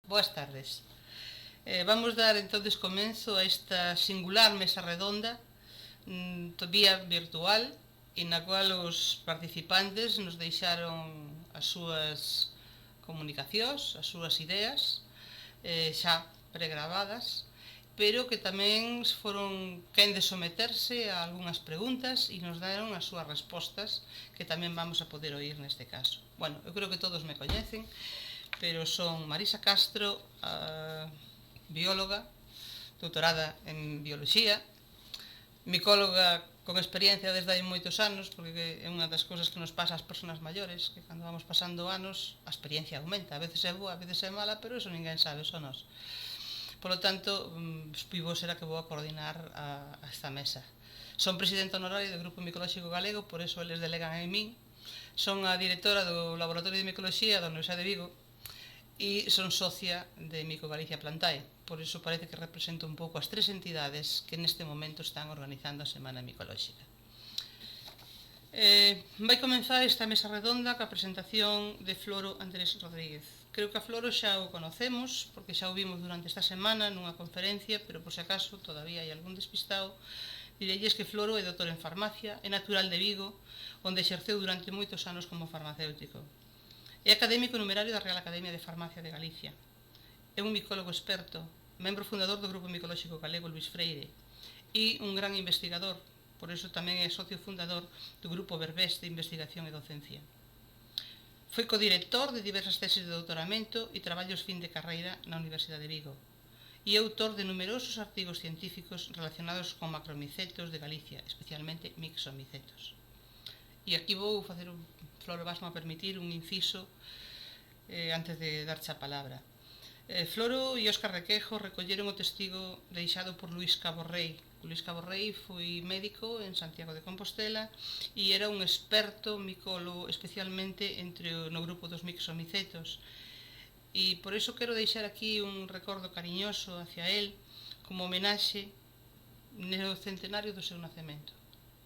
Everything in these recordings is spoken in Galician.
Boas tardes. Vamos dar entonces comenzo a esta singular mesa redonda vía virtual e na cual os participantes nos deixaron as súas comunicacións, as súas ideas xa pregravadas, pero que tamén foron quen de someterse a algunhas preguntas e nos deron as súas respostas, que tamén vamos a poder oír neste caso. Bueno, eu creo que todos me coñecen, pero son Marisa Castro, bióloga, doutorada en bioloxía, micóloga con experiencia desde hai moitos anos, porque é unha das cousas que nos pasa ás persoas maiores, que cando vamos pasando anos a experiencia aumenta, a veces é boa, a veces é mala, pero eso ninguén sabe, só nós. Por lo tanto, vivo será que vou a coordinar a esta mesa. Son presidente honorario do Grupo Micolóxico Galego, por eso eles delegan en min. Son a directora do Laboratorio de Micoloxía da Universidade de Vigo e son socia de Mico Galicia Plantae. Por iso parece que represento un pouco as tres entidades que neste momento están organizando a Semana Micolóxica. Vai comenzar esta mesa redonda ca presentación de Floro Andrés Rodríguez. Creo que a Floro xa o conocemos, porque xa o vimos durante esta semana nunha conferencia, pero por se acaso todavía hai algún despistado, direlles que Floro é doutor en farmacia, é natural de Vigo, onde exerceu durante moitos anos como farmacéutico. É académico numerario da Real Academia de Farmacia de Galicia. É un micólogo experto, membro fundador do Grupo Micolóxico Galego Luís Freire e un gran investigador, por iso tamén é socio fundador do Grupo Berbés de Investigación e Docencia. Foi codirector de diversas tesis de doutoramento e traballos fin de carreira na Universidade de Vigo e é autor de numerosos artigos científicos relacionados con macromicetos de Galicia, especialmente mixomicetos. E aquí vou facer Floro, vasme a permitir un inciso antes de darche a palabra. Floro e Óscar Requejo recolleron o testigo deixado por Luís Cabo Rei. Luís Cabo Rei foi médico en Santiago de Compostela e era un experto micólogo, especialmente no grupo dos mixomicetos. E por iso quero deixar aquí un recordo cariñoso hacia él como homenaxe no centenario do seu nacemento.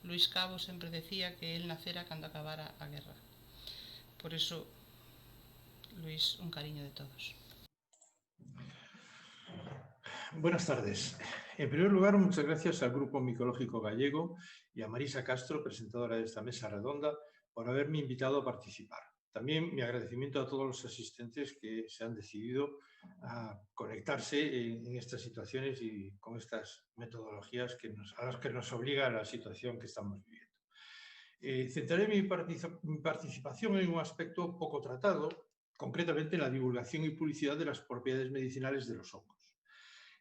Luís Cabo sempre decía que él nacera cando acabara a guerra. Por iso, Luís, un cariño de todos. Buenas tardes. En primer lugar, muchas gracias al Grupo Micológico Gallego y a Marisa Castro, presentadora de esta mesa redonda, por haberme invitado a participar. También mi agradecimiento a todos los asistentes que se han decidido a conectarse en estas situaciones y con estas metodologías a las que nos obliga la situación que estamos viviendo. Centraré mi participación en un aspecto poco tratado, concretamente en la divulgación y publicidad de las propiedades medicinales de los hongos.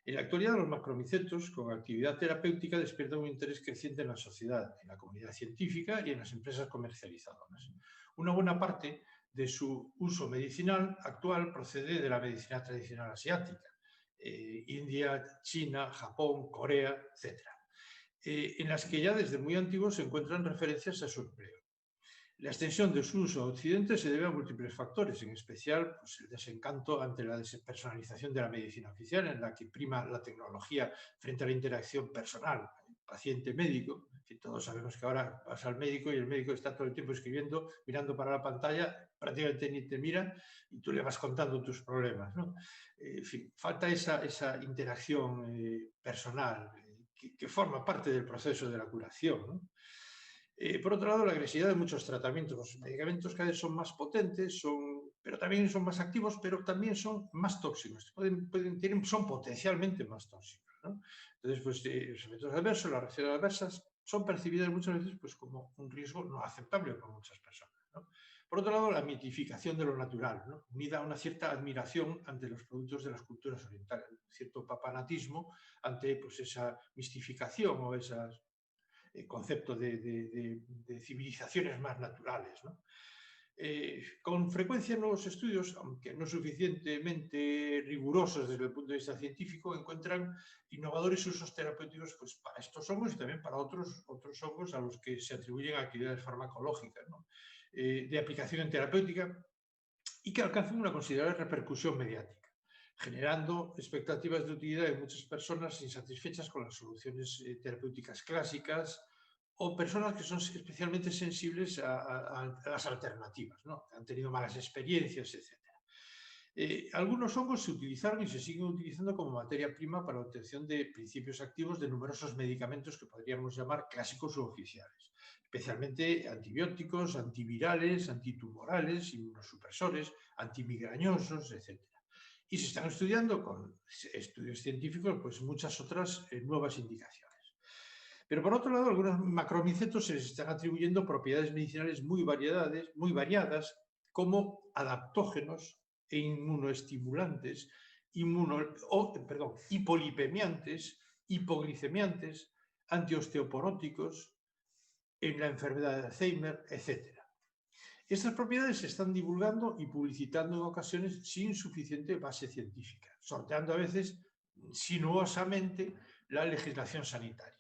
En la actualidad, los macromicetos con actividad terapéutica despiertan un interés creciente en la sociedad, en la comunidad científica y en las empresas comercializadoras. Una buena parte de su uso medicinal actual procede de la medicina tradicional asiática, India, China, Japón, Corea, etc., en las que ya desde muy antiguos se encuentran referencias a su empleo. La extensión de su uso a Occidente se debe a múltiples factores, en especial el desencanto ante la despersonalización de la medicina oficial, en la que prima la tecnología frente a la interacción personal, paciente-médico. Todos sabemos que ahora vas al médico y el médico está todo el tiempo escribiendo, mirando para la pantalla, prácticamente ni te mira y tú le vas contando tus problemas, ¿no? En fin, falta esa interacción personal que forma parte del proceso de la curación, ¿no? Por otro lado, la agresividad de muchos tratamientos. Los medicamentos cada vez son más potentes, pero también son más activos, pero también son más tóxicos. Son potencialmente más tóxicos, ¿no? Entonces, los efectos adversos, las reacciones adversas, son percibidas muchas veces como un riesgo no aceptable por muchas personas, ¿no? Por otro lado, la mitificación de lo natural, ¿no?, unida a una cierta admiración ante los productos de las culturas orientales, un cierto papanatismo ante esa mistificación o esas concepto de civilizaciones más naturales, ¿no? Con frecuencia nuevos estudios, aunque no suficientemente rigurosos desde el punto de vista científico, encuentran innovadores usos terapéuticos para estos hongos y también para otros hongos a los que se atribuyen actividades farmacológicas, ¿no?, de aplicación en terapéutica y que alcanzan una considerable repercusión mediática, generando expectativas de utilidad en muchas personas insatisfechas con las soluciones terapéuticas clásicas o personas que son especialmente sensibles a las alternativas, ¿no?, que han tenido malas experiencias, etc. Algunos hongos se utilizaron y se siguen utilizando como materia prima para la obtención de principios activos de numerosos medicamentos que podríamos llamar clásicos u oficiales, especialmente antibióticos, antivirales, antitumorales, inmunosupresores, antimigrañosos, etc. Y se están estudiando con estudios científicos pues muchas otras nuevas indicaciones. Pero por otro lado, algunos macromicetos se les están atribuyendo propiedades medicinales muy variadas, como adaptógenos e inmunoestimulantes, hipolipemiantes, hipoglicemiantes, antiosteoporóticos en la enfermedad de Alzheimer, etc. Estas propiedades se están divulgando y publicitando en ocasiones sin suficiente base científica, sorteando a veces sinuosamente la legislación sanitaria.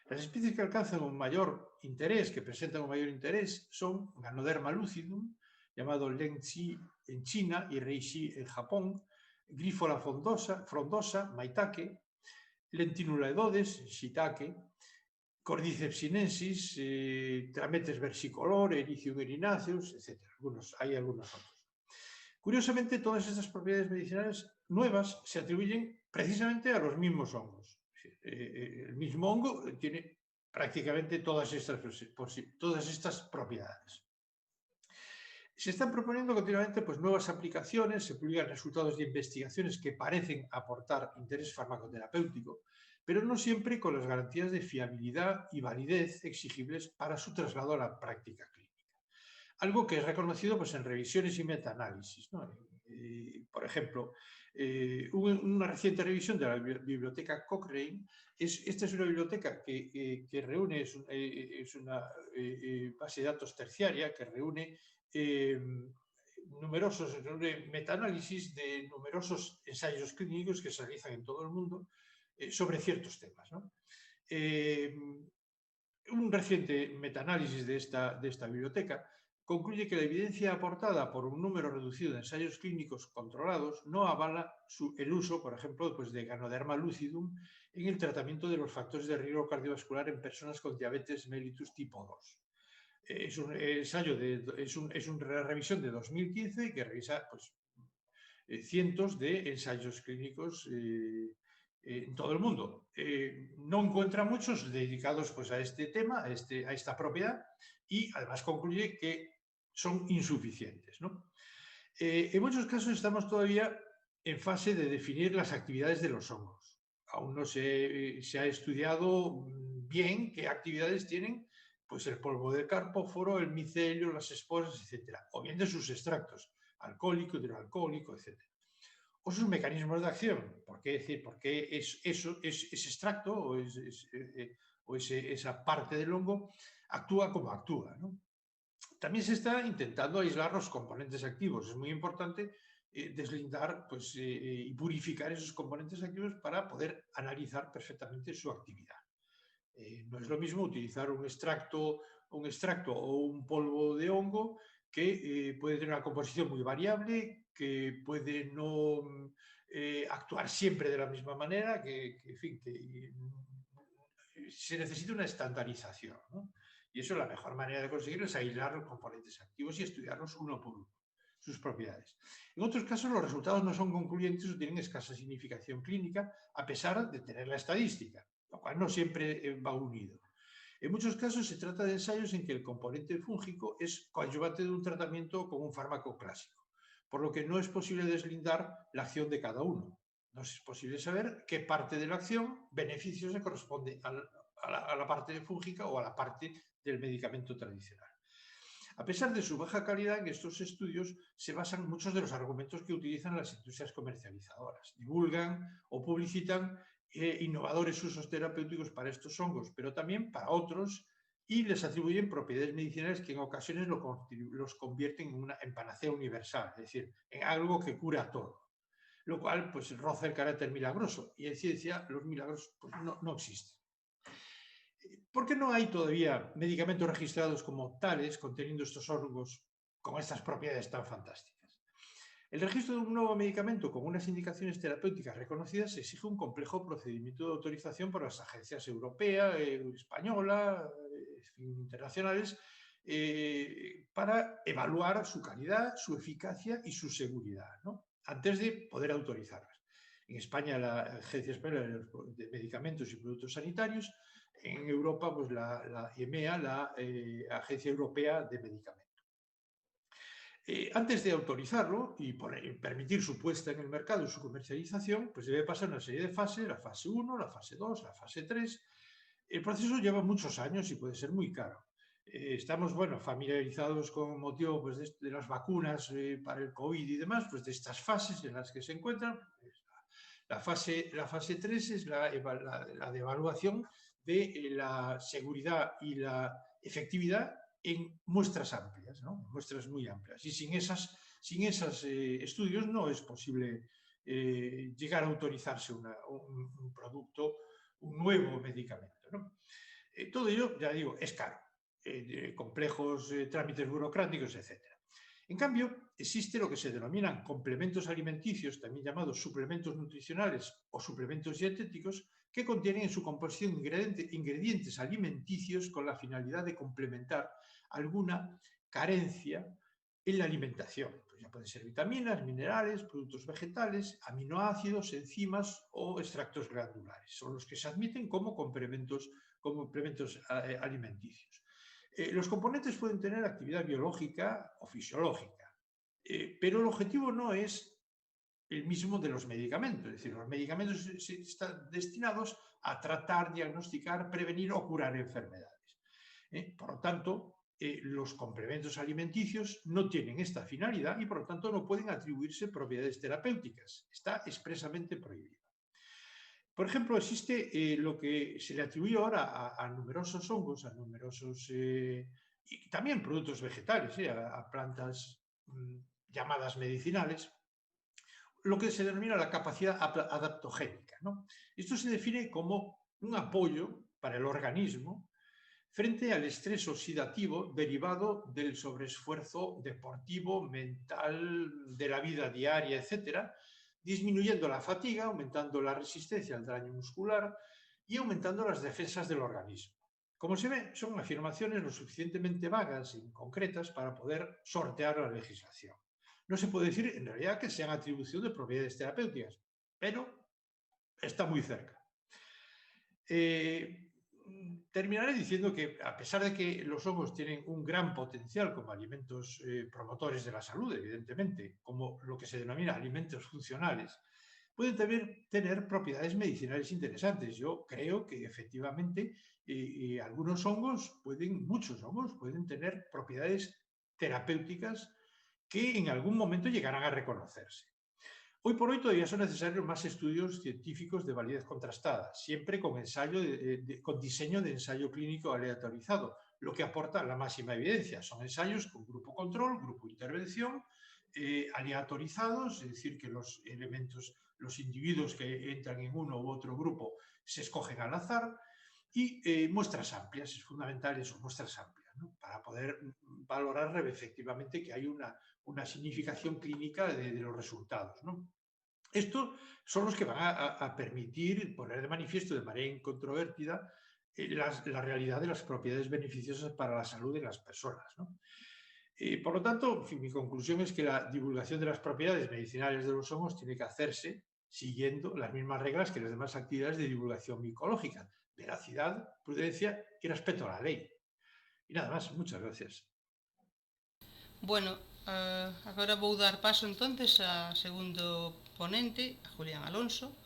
Las especies que alcanzan un mayor interés, que presentan un mayor interés, son Ganoderma lucidum, llamado Lengxi en China y Reishi en Japón, Grifola frondosa, Maitake, Lentinula edodes, Shiitake, Cordyceps sinensis, Trametes versicolor, Ericium erinaceus, etc. Hay algunos otros. Curiosamente, todas estas propiedades medicinales nuevas se atribuyen precisamente a los mismos hongos. El mismo hongo tiene prácticamente todas estas propiedades. Se están proponiendo continuamente pues, nuevas aplicaciones, se publican resultados de investigaciones que parecen aportar interés farmacoterapéutico, pero no siempre con las garantías de fiabilidad y validez exigibles para su traslado a la práctica clínica. Algo que es reconocido pues, en revisiones y metaanálisis, ¿no? Por ejemplo, una reciente revisión de la biblioteca Cochrane. Esta es una biblioteca que reúne, es una base de datos terciaria que reúne metaanálisis de numerosos ensayos clínicos que se realizan en todo el mundo sobre ciertos temas, ¿no? Un reciente metaanálisis de esta biblioteca concluye que la evidencia aportada por un número reducido de ensayos clínicos controlados no avala el uso, por ejemplo, pues de Ganoderma lucidum en el tratamiento de los factores de riesgo cardiovascular en personas con diabetes mellitus tipo 2. Es una revisión de 2015 que revisa pues, cientos de ensayos clínicos en todo el mundo. No encuentra muchos dedicados pues, a este tema, a esta propiedad, y además concluye que son insuficientes, ¿no? En muchos casos estamos todavía en fase de definir las actividades de los hongos. Aún no se ha estudiado bien qué actividades tienen pues, el polvo de carpóforo, el micelio, las esporas, etc. O bien de sus extractos, alcohólico, hidroalcohólico, etc. O sus mecanismos de acción. ¿Por qué ese extracto o esa parte del hongo actúa como actúa, ¿no? También se está intentando aislar los componentes activos. Es muy importante deslindar pues, y purificar esos componentes activos para poder analizar perfectamente su actividad. No es lo mismo utilizar un extracto o un polvo de hongo que puede tener una composición muy variable, que puede no actuar siempre de la misma manera, se necesita una estandarización, ¿no? Y eso, la mejor manera de conseguirlo es aislar los componentes activos y estudiarlos uno por uno, sus propiedades. En otros casos, los resultados no son concluyentes o tienen escasa significación clínica, a pesar de tener la estadística, lo cual no siempre va unido. En muchos casos se trata de ensayos en que el componente fúngico es coadyuvante de un tratamiento con un fármaco clásico, por lo que no es posible deslindar la acción de cada uno. No es posible saber qué parte de la acción, beneficio, se corresponde a la parte fúngica o a la parte del medicamento tradicional. A pesar de su baja calidad, en estos estudios se basan muchos de los argumentos que utilizan las industrias comercializadoras. Divulgan o publicitan innovadores usos terapéuticos para estos hongos, pero también para otros, y les atribuyen propiedades medicinales que en ocasiones los convierten en panacea universal, es decir, en algo que cura todo, lo cual pues, roza el carácter milagroso, y en ciencia los milagros pues, no existen. ¿Por qué no hay todavía medicamentos registrados como tales conteniendo estos hongos con estas propiedades tan fantásticas? El registro de un nuevo medicamento con unas indicaciones terapéuticas reconocidas exige un complejo procedimiento de autorización por las agencias europeas, españolas, internacionales, para evaluar su calidad, su eficacia y su seguridad, ¿no? Antes de poder autorizarlas. En España, la Agencia Española de Medicamentos y Productos Sanitarios; en Europa, pues la EMEA, la Agencia Europea de Medicamentos. Antes de autorizarlo y permitir su puesta en el mercado y su comercialización, pues debe pasar una serie de fases: la fase 1, la fase 2, la fase 3. El proceso lleva muchos años y puede ser muy caro. Estamos, bueno, familiarizados con motivo, pues, de las vacunas para el COVID y demás, pues de estas fases en las que se encuentran. La fase 3 es la de evaluación de la seguridad y la efectividad en muestras amplias, ¿no? Muestras muy amplias. Y sin esos estudios no es posible llegar a autorizarse un producto, un nuevo medicamento, ¿no? Todo ello, ya digo, es caro. Complejos trámites burocráticos, etc. En cambio, existe lo que se denominan complementos alimenticios, también llamados suplementos nutricionales o suplementos dietéticos, que contienen en su composición ingredientes alimenticios con la finalidad de complementar alguna carencia en la alimentación. Pues ya pueden ser vitaminas, minerales, productos vegetales, aminoácidos, enzimas o extractos glandulares. Son los que se admiten como complementos alimenticios. Los componentes pueden tener actividad biológica o fisiológica, pero el objetivo no es el mismo de los medicamentos. Es decir, los medicamentos están destinados a tratar, diagnosticar, prevenir o curar enfermedades. Por lo tanto, los complementos alimenticios no tienen esta finalidad y, por lo tanto, no pueden atribuirse propiedades terapéuticas. Está expresamente prohibido. Por ejemplo, existe lo que se le atribuye ahora a numerosos hongos, a numerosos y también productos vegetales, a plantas llamadas medicinales, lo que se denomina la capacidad adaptogénica, ¿no? Esto se define como un apoyo para el organismo frente al estrés oxidativo derivado del sobreesfuerzo deportivo, mental, de la vida diaria, etcétera, disminuyendo la fatiga, aumentando la resistencia al daño muscular y aumentando las defensas del organismo. Como se ve, son afirmaciones lo suficientemente vagas e inconcretas para poder sortear la legislación. No se puede decir, en realidad, que sean atribución de propiedades terapéuticas, pero está muy cerca. Terminaré diciendo que, a pesar de que los hongos tienen un gran potencial como alimentos promotores de la salud, evidentemente, como lo que se denomina alimentos funcionales, pueden también tener propiedades medicinales interesantes. Yo creo que, efectivamente, muchos hongos pueden tener propiedades terapéuticas que en algún momento llegarán a reconocerse. Hoy por hoy todavía son necesarios más estudios científicos de validez contrastada, siempre con diseño de ensayo clínico aleatorizado, lo que aporta la máxima evidencia. Son ensayos con grupo control, grupo intervención, aleatorizados, es decir, que los individuos que entran en uno u otro grupo se escogen al azar, y muestras amplias. Es fundamental eso, muestras amplias, ¿no? Para poder valorar efectivamente que hay una significación clínica de los resultados, ¿no? Estos son los que van a permitir poner de manifiesto de manera incontrovertida la realidad de las propiedades beneficiosas para la salud de las personas, ¿no? Por lo tanto, en fin, mi conclusión es que la divulgación de las propiedades medicinales de los hongos tiene que hacerse siguiendo las mismas reglas que las demás actividades de divulgación micológica: veracidad, prudencia y respeto a la ley. Y nada más, muchas gracias. Bueno, agora vou dar paso entonces a segundo ponente, a Julián Alonso.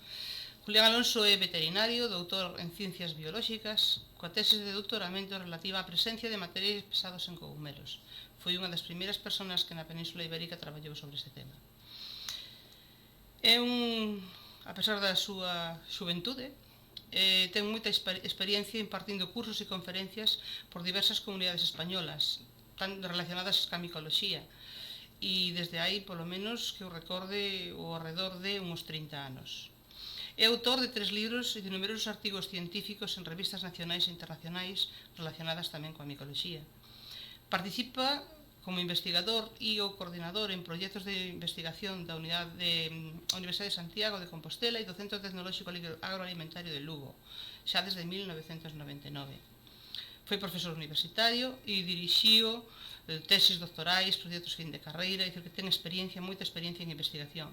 Julián Alonso é veterinario, doutor en Ciencias Biolóxicas, coa tese de doutoramento relativa á presencia de materiais pesados en cogumelos. Foi unha das primeiras persoas que na Península Ibérica traballou sobre este tema. A pesar da súa xuventude, ten moita experiencia impartindo cursos e conferencias por diversas comunidades españolas, tan relacionadas ca micoloxía, e desde aí, polo menos, que eu recorde, ao arredor de uns 30 anos. É autor de 3 libros e de numerosos artigos científicos en revistas nacionais e internacionais relacionadas tamén coa micoloxía. Participa como investigador e ou coordinador en proxectos de investigación da Universidade de Santiago de Compostela e do Centro Tecnolóxico Agroalimentario de Lugo, xa desde 1999. Foi profesor universitario e dirixiu tesis doctorais, proxectos fin de carreira, dicir que ten experiencia, moita experiencia en investigación.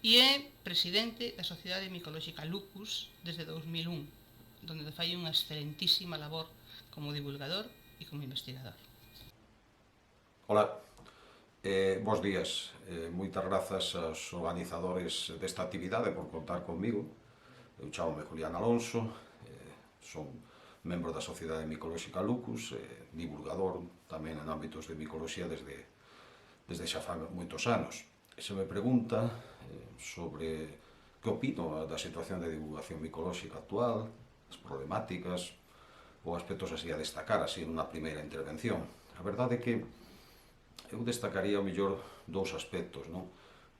E é presidente da Sociedade Micolóxica Lucus desde 2001, donde fai unha excelentísima labor como divulgador e como investigador. Hola, bons días. Moitas grazas aos organizadores desta actividade por contar comigo. Eu chamo-me Julián Alonso, son membro da Sociedade Micolóxica Lucus, divulgador tamén en ámbitos de micoloxía desde xa fa moitos anos. E se me pregunta sobre que opino da situación de divulgación micolóxica actual, as problemáticas ou aspectos así a destacar así nunha primeira intervención. A verdade é que eu destacaría o mellor dous aspectos, non?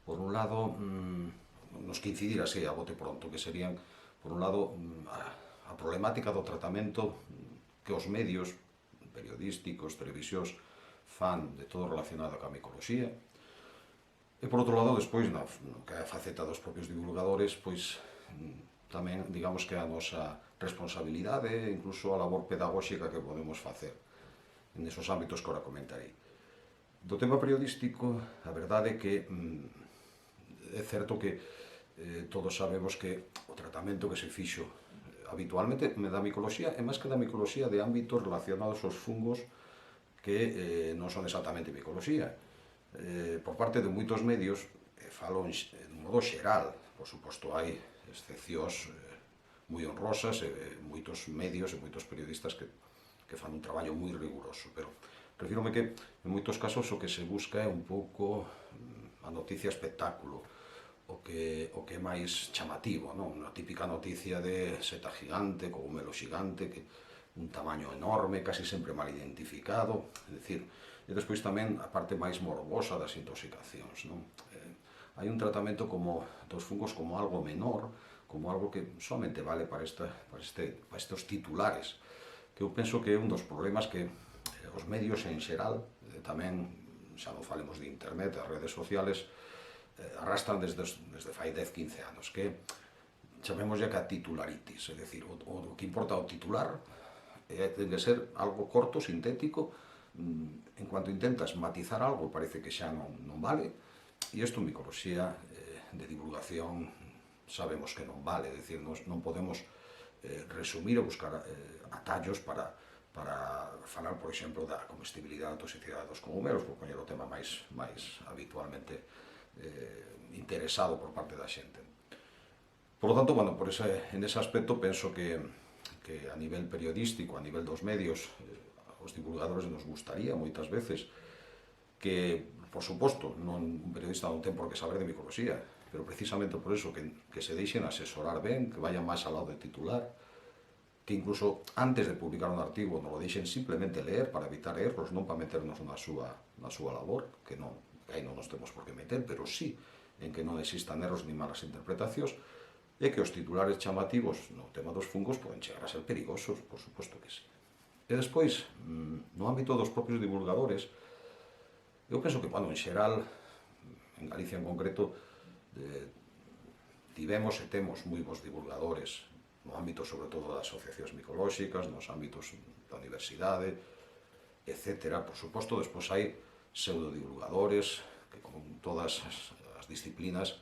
Por un lado, nos que incidir así a bote pronto, que serían, por un lado, a problemática do tratamento que os medios periodísticos, televisións, fan de todo relacionado coa micoloxía. E por outro lado, despois, no que é a faceta dos propios divulgadores, pois tamén, digamos que a nosa responsabilidade e incluso a labor pedagóxica que podemos facer nesos ámbitos que ora comentarei. Do tema periodístico, a verdade é que é certo que todos sabemos que o tratamento que se fixo habitualmente da micoloxía é máis que da micoloxía de ámbitos relacionados aos fungos que non son exactamente micoloxía. Por parte de moitos medios, falo de modo xeral, por suposto hai excepcións moi honrosas e moitos medios e moitos periodistas que fan un traballo moi riguroso, pero refírome que en moitos casos o que se busca é un pouco a noticia espectáculo, o que é máis chamativo, non? Unha típica noticia de seta gigante, cogumelo xigante, que un tamaño enorme, casi sempre mal identificado, é dicir, e despois tamén a parte máis morbosa das intoxicacións, non? Hai un tratamento como dos fungos como algo menor, como algo que somente vale para estes titulares, que eu penso que é un dos problemas que os medios en xeral, tamén, xa non falemos de internet, as redes sociales, arrastran desde fai 10-15 anos, que chamemos ya que a titularitis, é dicir, o que importa o titular ten que ser algo corto, sintético, en cuanto intentas matizar algo parece que xa non vale, e isto en micoloxía de divulgación sabemos que non vale, é dicir, non podemos resumir ou buscar atallos para falar, por exemplo, da comestibilidade e toxicidade dos cogumelos, por poñer o tema máis habitualmente interesado por parte da xente. Por lo tanto, bueno, en ese aspecto penso que a nivel periodístico, a nivel dos medios, os divulgadores nos gustaría moitas veces que, por suposto, un periodista non ten por que saber de micoloxía, pero precisamente por eso que se deixen asesorar ben, que vayan máis ao lado de titular, que incluso antes de publicar un artigo nos lo deixen simplemente leer para evitar erros, non para meternos na súa labor, que aí non nos temos por que meter, pero sí en que non existan erros ni malas interpretacións, e que os titulares chamativos no tema dos fungos poden chegar a ser perigosos, por suposto que sí. E despois, no ámbito dos propios divulgadores, eu penso que, en xeral, en Galicia en concreto, tivemos e temos moi bons divulgadores, no ámbito, sobre todo, das asociacións micolóxicas, nos ámbitos da universidade, etc. Por suposto, despois hai pseudodivulgadores que, como todas as disciplinas,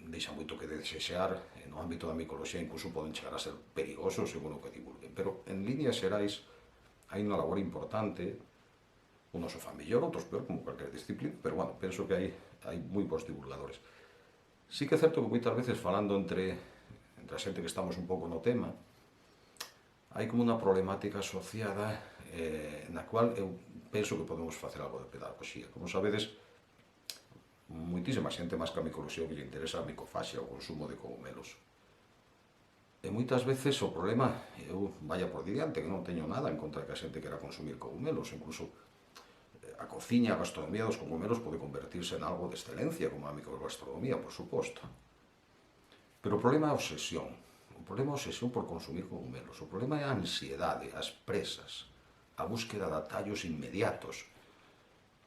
deixan moito que desexar, e no ámbito da micoloxía incluso poden chegar a ser perigosos según o que divulguen. Pero, en líneas xerais, hai unha labor importante, unos o fan mellor, outros peor, como cualquier disciplina, pero, penso que hai moi bons divulgadores. Sí que é certo que moitas veces, falando entre a xente que estamos un pouco no tema, hai como unha problemática asociada na cual eu penso que podemos facer algo de pedagogía. Como sabedes, moitísima xente máis que a micoloxía que lle interesa a micofaxia, o consumo de cogumelos. E moitas veces o problema, eu vaya por diante, que non teño nada en contra que a xente quera consumir cogumelos, incluso a cociña, a gastronomía dos cogumelos pode convertirse en algo de excelencia, como a microgastronomía, por suposto. Pero o problema é a obsesión. O problema é a obsesión por consumir cogumelos. O problema é a ansiedade, as presas, a búsqueda de atallos inmediatos,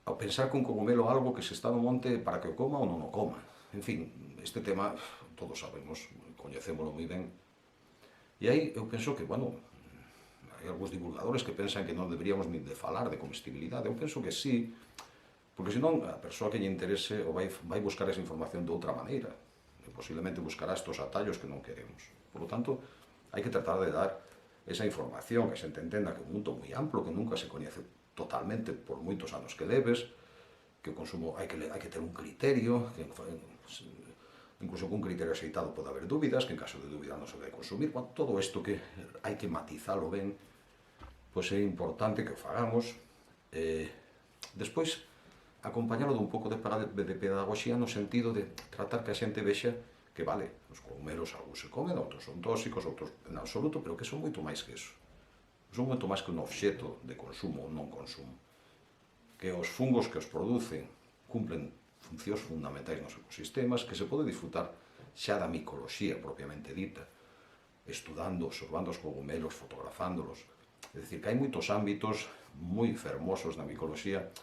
ao pensar que un cogumelo é algo que se está no monte para que o coma ou non o coma. En fin, este tema todos sabemos, coñecémolo moi ben. E aí eu penso que, a hai algúns divulgadores que pensan que non deberíamos nin de falar de comestibilidade. Eu penso que sí, porque senón a persoa que lle interese o vai buscar esa información de outra maneira, e posiblemente buscará estos atallos que non queremos. Por lo tanto, hai que tratar de dar esa información, que se entenda que é un mundo moi amplo, que nunca se coñece totalmente por moitos anos que leves, que o consumo hai que ter un criterio, que incluso con un criterio aceitado pode haber dúbidas, que en caso de dúbida non se vai consumir. Bueno, todo isto que hai que matizalo ben, pois é importante que o fagamos. Despois, acompañalo dun pouco de pedagogía no sentido de tratar que a xente vexa que, vale, os cogumelos algúns se comen, outros son tóxicos, outros en absoluto, pero que son moito máis que eso. Son moito máis que un obxeto de consumo ou non consumo. Que os fungos que os producen cumplen funcións fundamentais nos ecosistemas, que se pode disfrutar xa da micoloxía propiamente dita, estudando, observando os cogumelos, fotografándolos. É dicir, que hai moitos ámbitos moi fermosos na micoloxía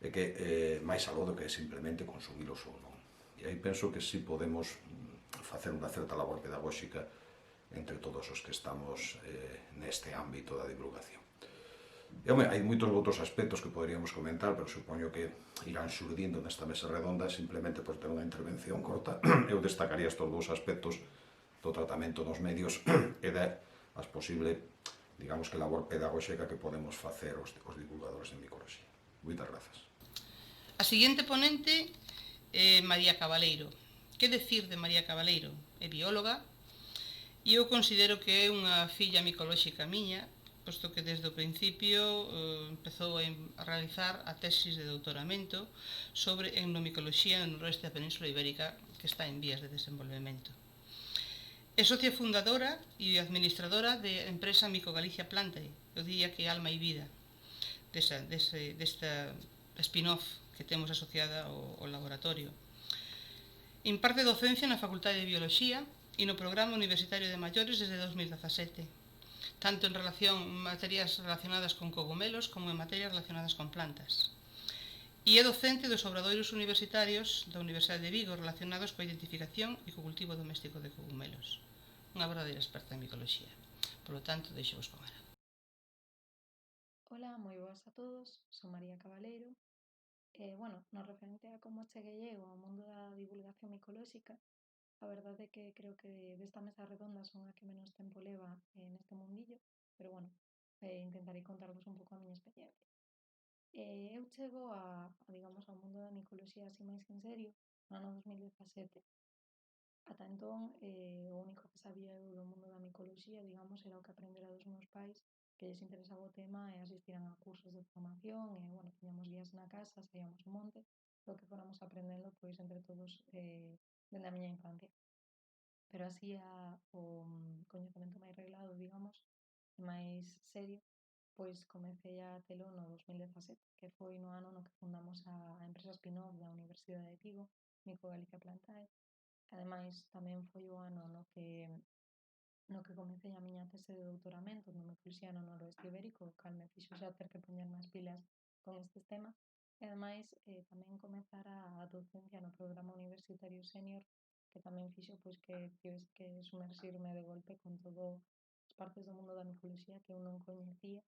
e que máis aló do que simplemente consumilos ou non. E aí penso que sí podemos facer unha certa labor pedagóxica entre todos os que estamos neste ámbito da divulgación. E, home, hai moitos outros aspectos que poderíamos comentar, pero supoño que irán xurdindo nesta mesa redonda simplemente por ter unha intervención corta. Eu destacaría estes dous aspectos do tratamento nos medios e da as posible, digamos que labor pedagóxica que podemos facer os divulgadores de micoloxía. Moitas grazas. A seguinte ponente é María Cabaleiro. Que decir de María Cabaleiro? É bióloga e eu considero que é unha filla micolóxica miña, posto que desde o principio empezou a realizar a tesis de doutoramento sobre etnomicoloxía no noroeste da Península Ibérica, que está en vías de desenvolvemento. É socia fundadora e administradora da empresa Mico Galicia Plantae, eu diría que alma e vida desta spin-off que temos asociada ao laboratorio. Imparte docencia na Facultade de Bioloxía e no Programa Universitario de Maiores desde 2017, tanto en relación materias relacionadas con cogumelos como en materias relacionadas con plantas. E é docente dos obradoiros universitarios da Universidade de Vigo relacionados coa identificación e co cultivo doméstico de cogumelos. Unha verdadeira experta en micoloxía. Por lo tanto, deixo-vos con ela. Ola, moi boas a todos, son María Cabaleiro. No referente a como cheguei eu ao mundo da divulgación micolóxica, a verdade é que creo que desta mesa redonda son a que menos tempo leva neste mundillo, pero intentarei contarvos un pouco a miña experiencia. Eu chego digamos, ao mundo da micoloxía así máis en serio no ano 2017. Ata entón, o único que sabía eu do mundo da micoloxía, digamos, era o que aprendera dos meus pais, que lles interesaba o tema e asistiran a cursos de formación tiñamos guías na casa, saíamos ao monte, o que fóramos aprendendo, pois, entre todos, dende a miña infancia. Pero así o coñecemento máis reglado, digamos, e máis serio, pois comecei a telo no 2017, que foi no ano no que fundamos a empresa spin-off da Universidade de Vigo, Mico Galicia Plantae. Ademais, tamén foi o ano no que comecei a miña tese de doutoramento no micoloxía no noroeste ibérico, o cal me fixo xa ter que poñer máis pilas con estes temas. E ademais, tamén comezar a docencia no programa universitario senior, que tamén fixo pois que tivese que sumerxirme de golpe con todo as partes do mundo da micoloxía que eu non coñecía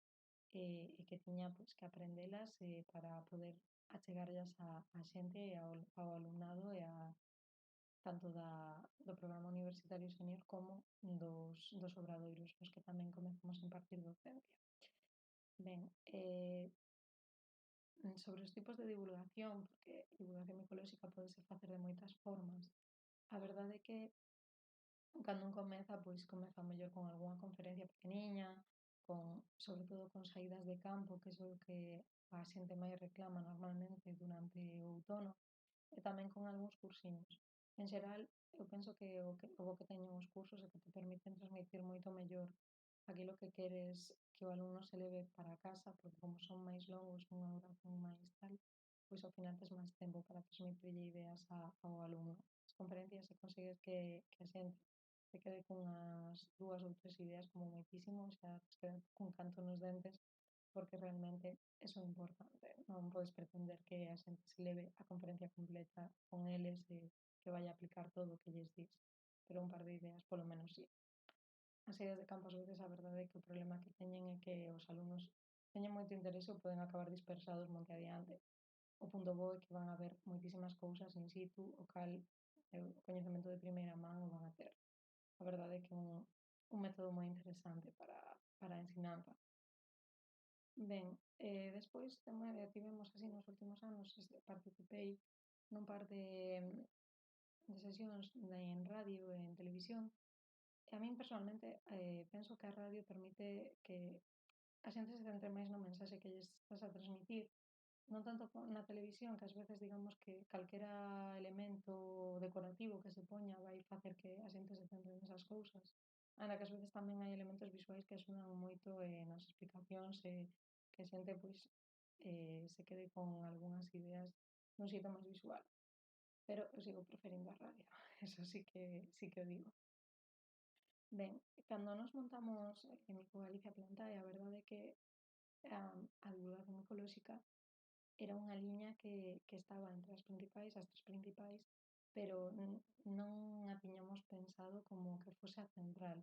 e que tiña pois que aprendelas para poder achegarllas a xente e ao alumnado e tanto do programa universitario senior como dos obradoiros, nos que tamén comezamos a impartir docencia. Ben, sobre os tipos de divulgación, porque divulgación micolóxica podese facer de moitas formas, a verdade é que cando un comeza, pois comeza mellor con algunha conferencia pequeniña, sobre todo con saídas de campo, que é o que a xente máis reclama normalmente durante o outono, e tamén con algúns cursiños. En xeral, eu penso que o bo que teñen os cursos é que te permiten transmitir moito mellor aquilo que queres que o alumno se leve para casa, porque como son máis longos, unha duración máis tal, pois ao final tes máis tempo para transmitirlle ideas ao alumno. As conferencias se consigues que a xente se quede cunhas 2 ou 3 ideas como moitísimo, xa te queda cun canto nos dentes, porque realmente eso é importante. Non podes pretender que a xente se leve a conferencia completa con eles e que vai aplicar todo o que lles dis, pero un par de ideas polo menos sí. as saídas de campo ás veces a verdade é que o problema que teñen é que os alumnos teñen moito interese ou poden acabar dispersados monte adiante. O punto bo é que van a ver moitísimas cousas in situ, o cal o coñecemento de primeira man o van a ter. A verdade é que é un método moi interesante para a ensinanza. Ben, despois tivemos así nos últimos anos, participei nun par de sesións en radio e en televisión, e a min personalmente penso que a radio permite que a xente se centre máis no mensaxe que lles estás a transmitir, non tanto na televisión, que ás veces digamos que calquera elemento decorativo que se poña vai facer que a xente se centre nesas cousas, anda que ás veces tamén hai elementos visuais que axudan moito nas explicacións e que a xente pois se quede con algunhas ideas dun xeito máis visual. Pero eu sigo preferindo a radio, eso sí que o digo. Ben, cando nos montamos en Microgalicia Plantae, a verdade é que a divulgación ecolóxica era unha liña que estaba entre as tres principais, pero non a tiñamos pensado como que fose a central.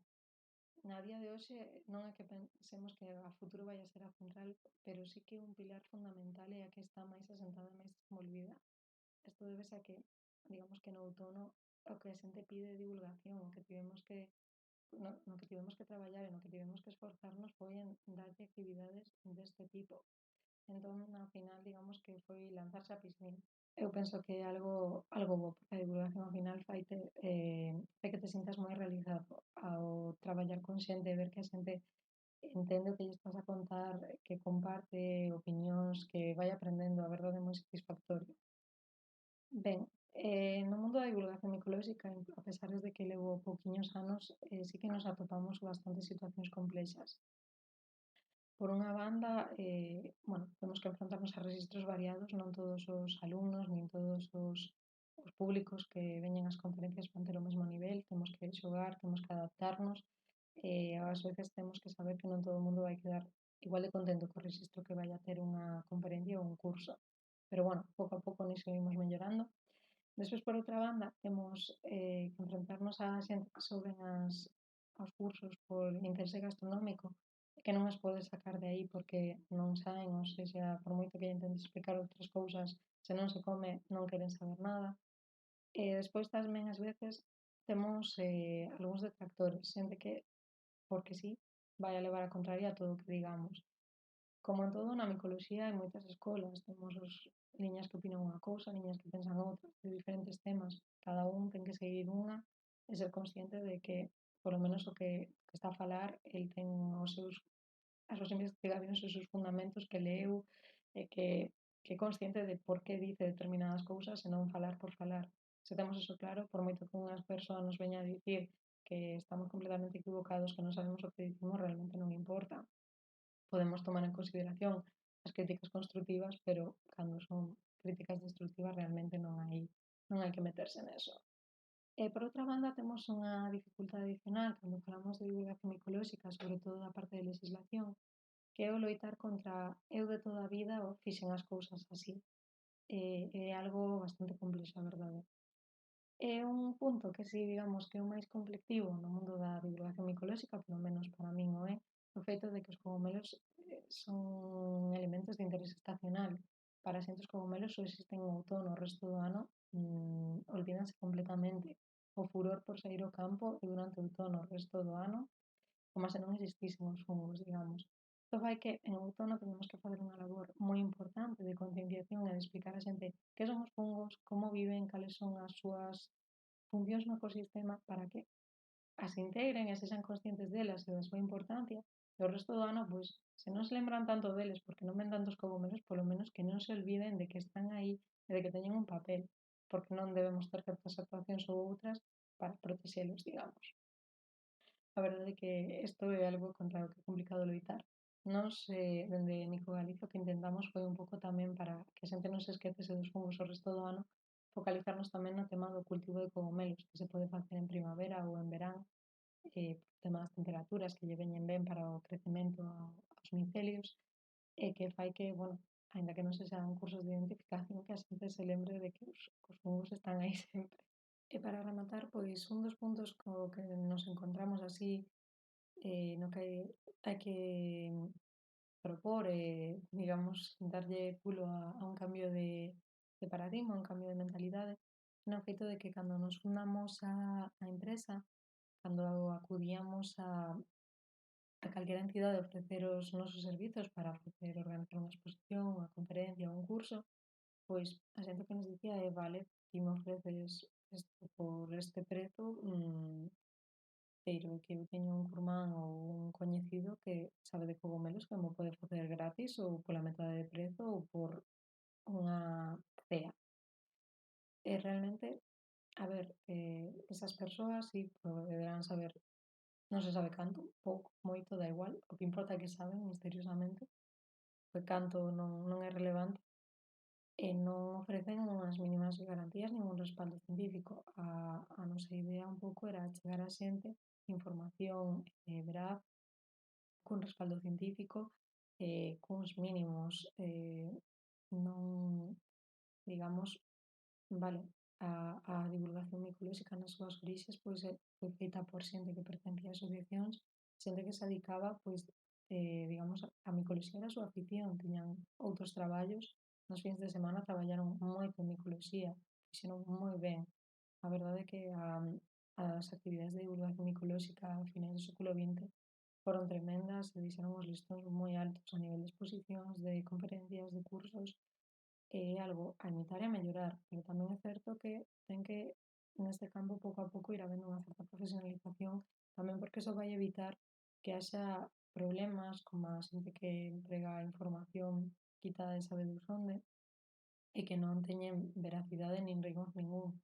Na día de hoxe non é que pensemos que a futuro vai a ser a central, pero sí que un pilar fundamental é a que está máis asentada e máis desenvolvida. Isto debese a que, digamos que no outono, o que a xente pide de divulgación, o que tivemos que no que tivemos que traballar e no que tivemos que esforzarnos foi en darlle actividades deste tipo. Entón, ao final, digamos que foi lanzarse á piscina. Eu penso que é algo bo, porque a divulgación ao final fai que te sintas moi realizado ao traballar con xente e ver que a xente entende o que lle estás a contar, que comparte opinións, que vai aprendendo, a verdade é moi satisfactorio. Ben, no mundo da divulgación micolóxica, a pesar de que levo pouquiños anos, sí que nos atopamos bastantes situacións complexas. Por unha banda, temos que enfrontarnos a rexistros variados, non todos os alumnos, nin todos os públicos que veñen ás conferencias van ter o mesmo nivel, temos que xogar, temos que adaptarnos, ás veces temos que saber que non todo o mundo vai quedar igual de contento co rexistro que vai a ter unha conferencia ou un curso. Pero, pouco a pouco niso imos mellorando. Despois, por outra banda, temos que enfrentarnos a xente que soben aos cursos por interese gastronómico e que non as pode sacar de aí porque non saen, ou seja, por moito que intentes explicar outras cousas, se non se come non queren saber nada. E despois tamén ás veces temos algúns detractores, xente que, porque sí, vai a levar a contraria a todo o que digamos. Como en todo, na micoloxía hai moitas escolas, temos liñas que opinan unha cousa, liñas que pensan outra, de diferentes temas. Cada un ten que seguir unha e ser consciente de que, polo menos o que está a falar, el ten as súas investigacións e os seus fundamentos que leu e que é consciente de por que dice determinadas cousas e non falar por falar. Se temos eso claro, por moito que unhas persoas nos veña a dicir que estamos completamente equivocados, que non sabemos o que dicimos, realmente non importa. Podemos tomar en consideración as críticas constructivas, pero cando son críticas destructivas realmente non hai que meterse neso. E, por outra banda, temos unha dificultade adicional cando falamos de divulgación micolóxica, sobre todo da parte de legislación, que é o loitar contra eu de toda a vida o fixen as cousas así. É algo bastante complexo, a verdade. É un punto que si, digamos, que é o máis conflictivo no mundo da divulgación micolóxica, polo menos para min o é, o feito de que os cogomelos son elementos de interés estacional. Para xente os cogomelos só existen no outono, o resto do ano olvídanse completamente. O furor por sair ao campo e durante o outono, o resto do ano, como se non existisen os fungos, digamos. Isto fai que en outono tenemos que facer unha labor moi importante de concienciación e de explicar a xente que son os fungos, como viven, cales son as súas funcións no ecosistema para que as integren e sexan conscientes delas e da súa importancia. E o resto do ano, pois, se non se lembran tanto deles porque non ven tantos cogomelos, polo menos que non se olviden de que están aí e de que teñen un papel, porque non debemos ter certas actuacións ou outras para protexelos, digamos. A verdade é que isto é algo contra o que é complicado loitar. Nos, dende Microgalicia, o que intentamos foi un pouco tamén para que a xente non se esquecese dos fungos o resto do ano, focalizarnos tamén no tema do cultivo de cogomelos, que se pode facer en primavera ou en verán, por tema das temperaturas que lle veñen ben para o crecemento aos micelios, e que fai que, aínda que non se sean cursos de identificación, que a xente se lembre de que os fungos están aí sempre. E para rematar, pois un dos puntos co que nos encontramos así no que hai que propor, digamos, darlle pulo a un cambio de paradigma, un cambio de mentalidade, no feito de que cando nos unamos a empresa, cando acudíamos a calquera entidade a ofrecer os nosos servizos para ofrecer organizar unha exposición, unha conferencia, un curso, pois a xente que nos dicía é, vale, ti me ofreces isto por este prezo, pero que eu teño un curmán ou un coñecido que sabe de cogomelos que mo pode facer gratis ou pola metade de prezo ou por unha cea. E realmente, a ver, esas persoas sí poderán saber, non se sabe canto, pouco, moito, da igual, o que importa é que saben misteriosamente, que canto non é relevante, e non ofrecen unhas mínimas garantías nin un respaldo científico. A nosa idea un pouco era chegar a xente información veraz, cun respaldo científico, cuns mínimos, non, digamos, vale, a divulgación micolóxica nas súas orixes pois foi feita por xente que pertencía a asociacións, xente que se dedicaba, pois, digamos, a micoloxía era a súa afición, tiñan outros traballos, nos fins de semana traballaron moito en micoloxía, fixeron moi ben. A verdade é que as actividades de divulgación micolóxica a finais do século XX foron tremendas e deixaron os listóns moi altos a nivel de exposicións, de conferencias, de cursos, é algo a imitar e a mellorar, pero tamén é certo que ten que neste campo pouco a pouco ir habendo unha certa profesionalización, tamén porque iso vai evitar que haxa problemas como a xente que emprega información quitada de sabe Deus onde e que non teñen veracidade nin rigor ningún.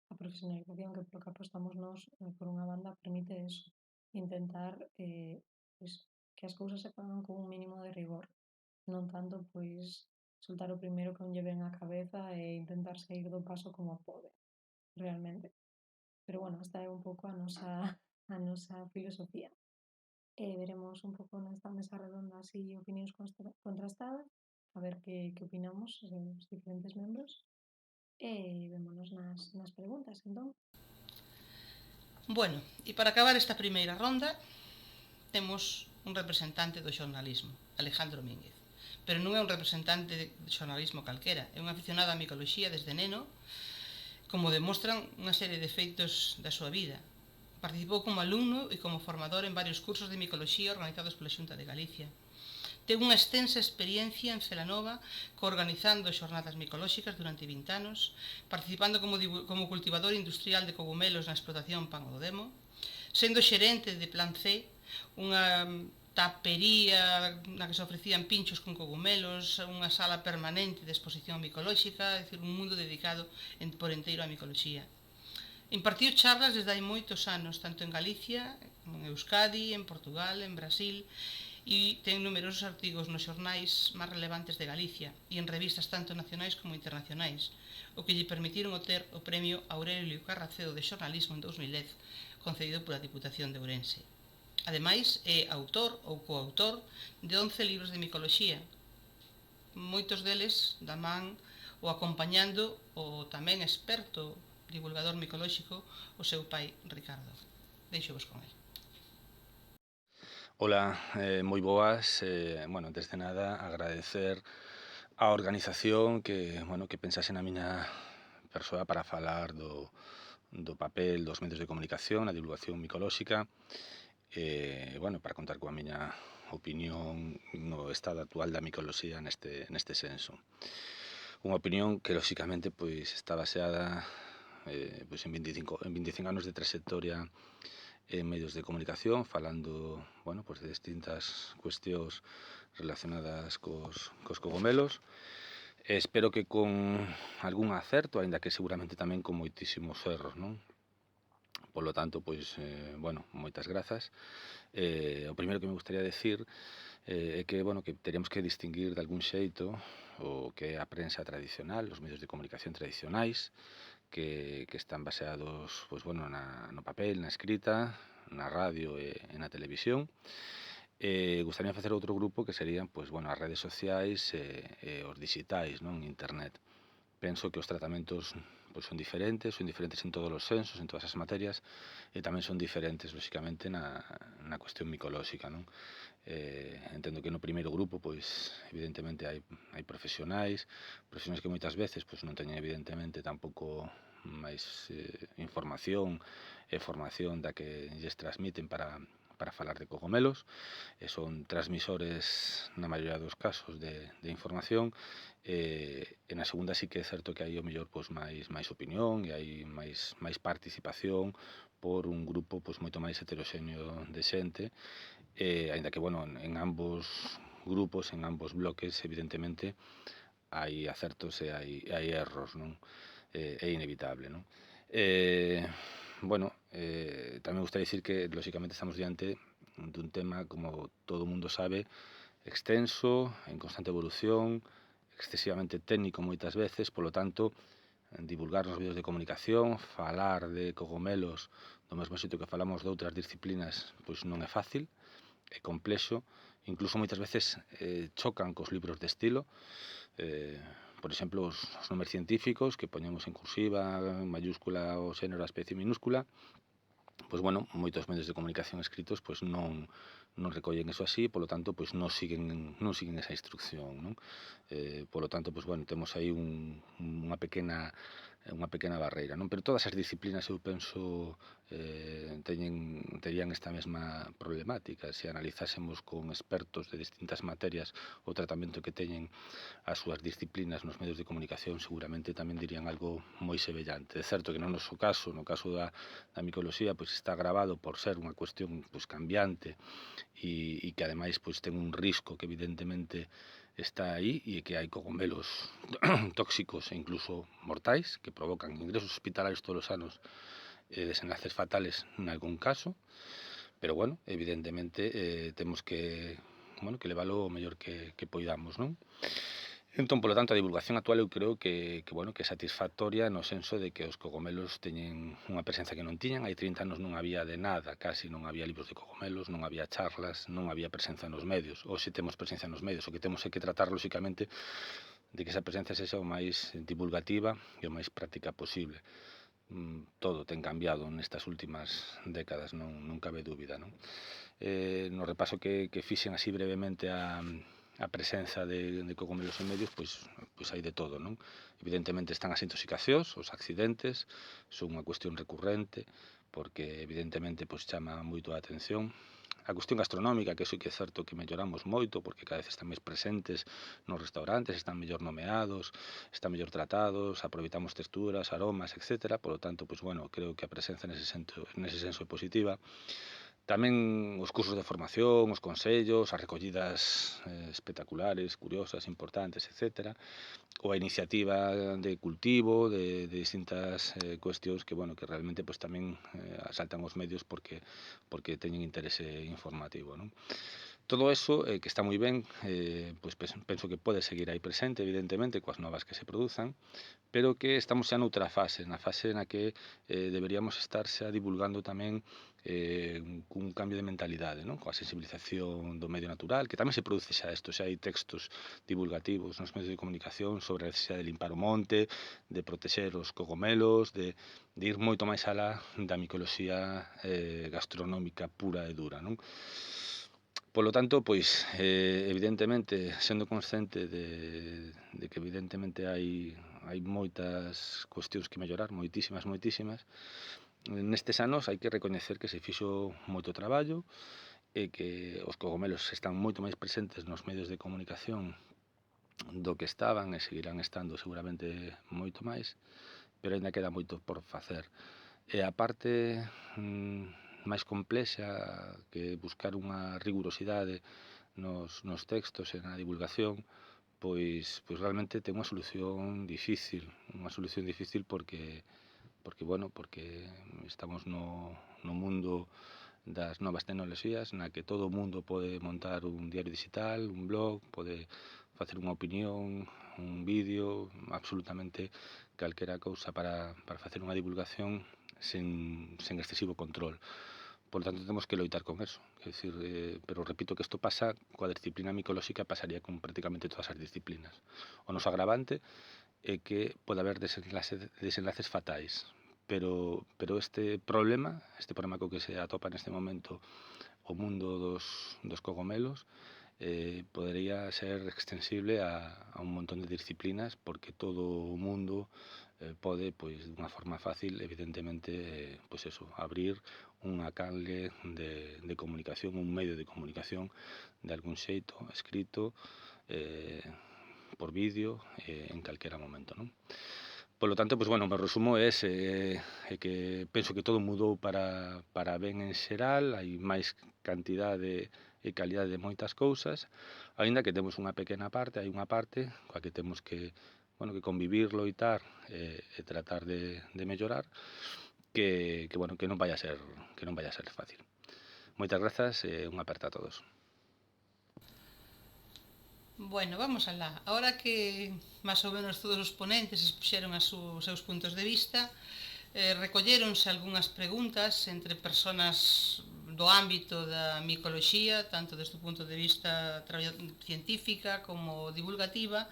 A profesionalización que polo que apostamos nós, por unha banda, permite eso, intentar pois, que as cousas se fagan con un mínimo de rigor, non tanto pois soltar o primeiro que non lle ven á cabeza e intentar sair do paso como pode, realmente. Pero bueno, esta é un pouco a nosa filosofía. E veremos un pouco nesta mesa redonda así opinións contrastadas, a ver que opinamos os diferentes membros. E vémonos nas preguntas, entón. Bueno, e para acabar esta primeira ronda, temos un representante do xornalismo, Alejandro Mínguez. Pero non é un representante de xornalismo calquera, é un aficionado á micoloxía desde neno, como demostran unha serie de feitos da súa vida. Participou como alumno e como formador en varios cursos de micoloxía organizados pola Xunta de Galicia. Ten unha extensa experiencia en Celanova coorganizando xornadas micolóxicas durante 20 anos, participando como cultivador industrial de cogumelos na explotación Pan do Demo, sendo xerente de Plan C, unha tapería na que se ofrecían pinchos con cogumelos, unha sala permanente de exposición micolóxica, é dicir, un mundo dedicado por inteiro á micoloxía. Impartiu charlas desde hai moitos anos, tanto en Galicia, como en Euskadi, en Portugal, en Brasil, e ten numerosos artigos nos xornais máis relevantes de Galicia e en revistas tanto nacionais como internacionais, o que lle permitiron obter o premio Aurelio Carracedo de Xornalismo en 2010, concedido pola Diputación de Ourense. Ademais, é autor ou coautor de 11 libros de micoloxía, moitos deles da man ou acompañando o tamén experto divulgador micolóxico, o seu pai Ricardo. Deixo-vos con el. Ola, moi boas. Bueno, antes de nada, agradecer á organización que pensase na miña persoa para falar do papel dos medios de comunicación na divulgación micolóxica, para contar coa miña opinión no estado actual da micoloxía neste senso. Unha opinión que, lóxicamente, pois está baseada en 25 anos de trayectoria en medios de comunicación, falando, de distintas cuestións relacionadas cos cogomelos. Espero que con algún acerto, aínda que seguramente tamén con moitísimos erros, non? Polo tanto, moitas grazas. O primeiro que me gustaría decir é que teríamos que distinguir de algún xeito o que é a prensa tradicional, os medios de comunicación tradicionais, que están baseados no papel, na escrita, na radio e na televisión. Gustaría facer outro grupo que serían as redes sociais e os digitais, non? Internet. Penso que os tratamentos pois son diferentes en todos os sensos, en todas as materias, e tamén son diferentes, lóxicamente, na cuestión micolóxica, non? Entendo que no primeiro grupo, pois, evidentemente, hai profesionais que moitas veces pois, non teñen, evidentemente, tampouco máis información e formación da que lles transmiten para falar de cogomelos, son transmisores na maioría dos casos de información, e na segunda sí que é certo que hai o mellor pois, máis opinión e hai máis participación por un grupo pois, moito máis heteroxéneo de xente, aínda que, bueno, en ambos grupos, en ambos bloques, evidentemente, hai acertos e hai erros, non? É inevitable, non? Tamén me gusta dicir que, lóxicamente, estamos diante dun tema, como todo o mundo sabe, extenso, en constante evolución, excesivamente técnico moitas veces, polo tanto, divulgar nos medios de comunicación, falar de cogomelos do mesmo xeito que falamos de outras disciplinas, pois non é fácil, é complexo, incluso moitas veces chocan cos libros de estilo, por exemplo, os nomes científicos que poñemos en cursiva, en mayúscula o xénero, a especie minúscula, pois bueno, moitos medios de comunicación escritos pois non recollen eso así, polo tanto, pois non siguen esa instrucción, non? Polo tanto, pois bueno, temos aí unha pequena barreira, non? Pero todas as disciplinas, eu penso, terían esta mesma problemática. Se analizásemos con expertos de distintas materias o tratamento que teñen as súas disciplinas nos medios de comunicación, seguramente tamén dirían algo moi semellante. É certo que no noso caso, no caso da micoloxía, pois está agravado por ser unha cuestión pois cambiante e que ademais pois ten un risco que evidentemente está aí e que hai cogomelos tóxicos e incluso mortais que provocan ingresos hospitalarios todos os anos e desenlaces fatales nalgún caso, pero bueno, evidentemente temos que leválo o mellor que poidamos, non? Entón, polo tanto, a divulgación actual eu creo que é satisfactoria no senso de que os cogomelos teñen unha presenza que non tiñan. Hai 30 anos non había de nada, casi non había libros de cogomelos, non había charlas, non había presenza nos medios. Hoxe temos presenza nos medios, o que temos é que tratar, lóxicamente, de que esa presenza sexa o máis divulgativa e o máis práctica posible. Todo ten cambiado nestas últimas décadas, non cabe dúbida, non? No repaso que fixen así brevemente a presenza de cogomelos en medios, pois hai de todo, non? Evidentemente están as intoxicacións, os accidentes, son unha cuestión recurrente, porque evidentemente pois chama moito a atención. A cuestión gastronómica, que sí que é certo que melloramos moito, porque cada vez están máis presentes nos restaurantes, están mellor nomeados, están mellor tratados, aproveitamos texturas, aromas, etc. Por lo tanto, pois bueno, creo que a presenza nese senso é positiva. Tamén os cursos de formación, os consellos, as recollidas espectaculares, curiosas, importantes, etc. Ou a iniciativa de cultivo de distintas cuestións que, bueno, que realmente pois, tamén asaltan os medios porque teñen interese informativo, non? Todo eso, que está moi ben, pois penso que pode seguir aí presente, evidentemente, coas novas que se produzan, pero que estamos xa noutra fase, na fase na que deberíamos estar xa divulgando tamén cun cambio de mentalidade, non? Coa sensibilización do medio natural, que tamén se produce xa isto, xa hai textos divulgativos nos medios de comunicación sobre a necesidade de limpar o monte, de protexer os cogomelos, de ir moito máis alá da micoloxía gastronómica pura e dura, non? Polo tanto, pois, evidentemente, sendo consciente de que evidentemente hai moitas cuestións que mellorar, moitísimas, nestes anos hai que recoñecer que se fixo moito traballo e que os cogomelos están moito máis presentes nos medios de comunicación do que estaban e seguirán estando seguramente moito máis, pero ainda queda moito por facer. E a parte máis complexa que buscar unha rigurosidade nos textos e na divulgación, pois realmente ten unha solución difícil porque estamos no mundo das novas tecnoloxías na que todo o mundo pode montar un diario digital, un blog, pode facer unha opinión, un vídeo, absolutamente calquera cousa para facer unha divulgación sen excesivo control. Por tanto, temos que loitar con eso. É dicir, pero repito que isto pasa coa disciplina micolóxica, pasaría con prácticamente todas as disciplinas. O noso agravante é que pode haber desenlaces fatais. Pero este problema co que se atopa neste momento o mundo dos cogomelos, podería ser extensible a un montón de disciplinas, porque todo o mundo pode, pois, dunha forma fácil, evidentemente, pois eso, abrir unha canle de comunicación, un medio de comunicación de algún xeito, escrito, por vídeo, en calquera momento, non? Polo tanto, pois, bueno, o meu resumo é ese, que penso que todo mudou para ben en xeral, hai máis cantidade e calidade de moitas cousas, aínda que temos unha pequena parte, hai unha parte coa que temos que, bueno, que convivir, loitar e tratar de mellorar, que non vai a ser fácil. Moitas grazas e unha aperta a todos. Bueno, vamos alá. Ahora que máis ou menos todos os ponentes expuxeron os seus puntos de vista, recolléronse algunhas preguntas entre persoas do ámbito da micoloxía, tanto desde o punto de vista científica como divulgativa,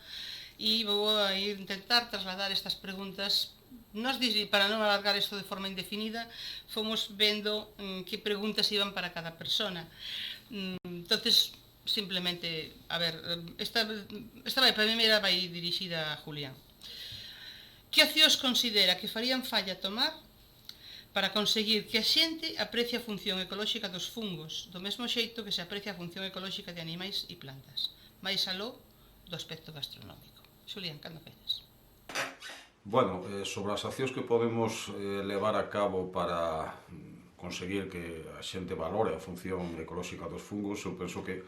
e vou a intentar trasladar estas preguntas. Nós, para non alargar isto de forma indefinida, fomos vendo que preguntas iban para cada persona. Entonces, simplemente, a ver, esta primeira vai dirixida a Julián. Que accións considera que farían falla tomar para conseguir que a xente aprecie a función ecolóxica dos fungos, do mesmo xeito que se aprecia a función ecolóxica de animais e plantas, máis aló do aspecto gastronómico? Julián, cando queres? Bueno, sobre as accións que podemos levar a cabo para conseguir que a xente valore a función ecolóxica dos fungos, eu penso que,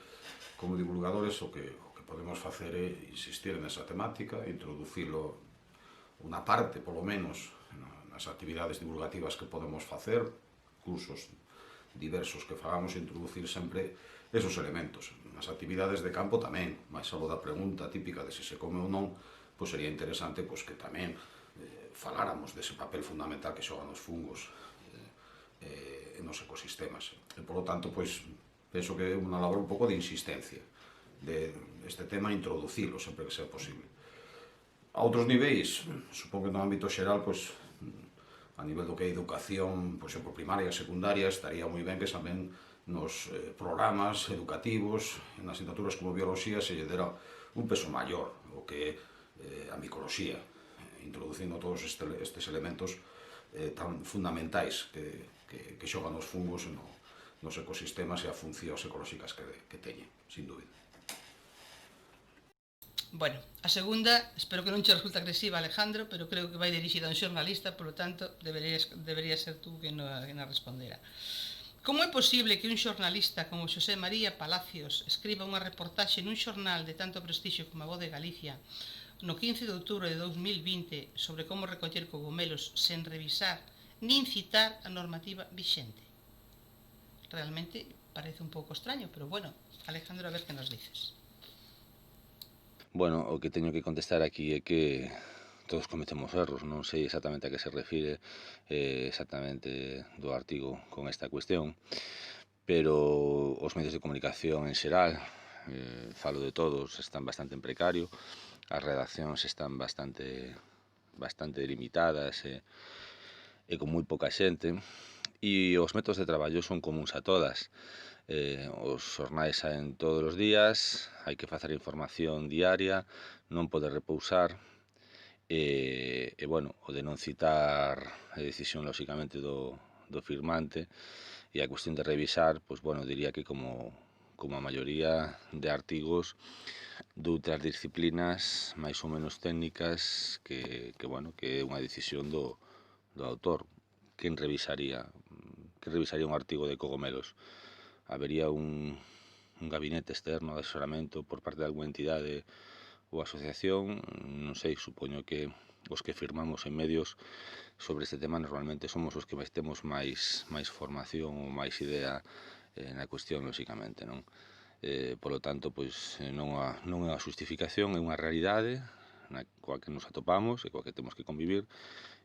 como divulgadores, o que podemos facer é insistir nesa temática, introducilo unha parte, polo menos, nas actividades divulgativas que podemos facer, cursos diversos que fagamos, introducir sempre esos elementos. Nas actividades de campo tamén, máis algo da pregunta típica de se se come ou non, pois sería interesante pois, que tamén faláramos dese papel fundamental que xogan os fungos nos ecosistemas. E, polo tanto, pois, penso que é unha labor un pouco de insistencia de este tema, introducilo sempre que sea posible. A outros niveis, supongo que no ámbito xeral, pois, a nivel do que é educación, pois, por primaria e secundaria, estaría moi ben que tamén nos programas educativos, nas asignaturas como biología, se lle dera un peso maior o que é a micoloxía, introducindo todos estes elementos tan fundamentais que xogan os fungos nos ecosistemas e as funcións ecolóxicas que teñen, sin dúbida. Bueno, a segunda, espero que non che resulta agresiva, Alejandro, pero creo que vai dirixida a un xornalista, polo tanto, debería ser tú quen a respondera. Como é posible que un xornalista como Xosé María Palacios escriba unha reportaxe nun xornal de tanto prestixio como a Voz de Galicia no 15 de outubro de 2020 sobre como recoller cogomelos sen revisar nin citar a normativa vixente? Realmente parece un pouco extraño, pero bueno, Alejandro, a ver que nos dices. Bueno, o que teño que contestar aquí é que todos cometemos erros, non sei exactamente a que se refire exactamente do artigo con esta cuestión, pero os medios de comunicación en xeral, falo de todos, están bastante en precario, as redaccións están bastante limitadas e con moi pouca xente, e os métodos de traballo son comuns a todas. Os xornais saen todos os días, hai que facer información diaria, non pode repousar, e bueno, o de non citar a decisión, lóxicamente, do firmante, e a cuestión de revisar, pois, bueno, diría que como a maioría de artigos doutras disciplinas máis ou menos técnicas que é unha decisión do autor. Quen revisaría un artigo de cogomelos? Habería un gabinete externo de asesoramento por parte de alguna entidade ou asociación? Non sei, supoño que os que firmamos en medios sobre este tema normalmente somos os que temos máis formación ou máis idea na cuestión, lóxicamente, non? Polo tanto, pois, non é unha justificación, é unha realidade coa que nos atopamos e coa que temos que convivir,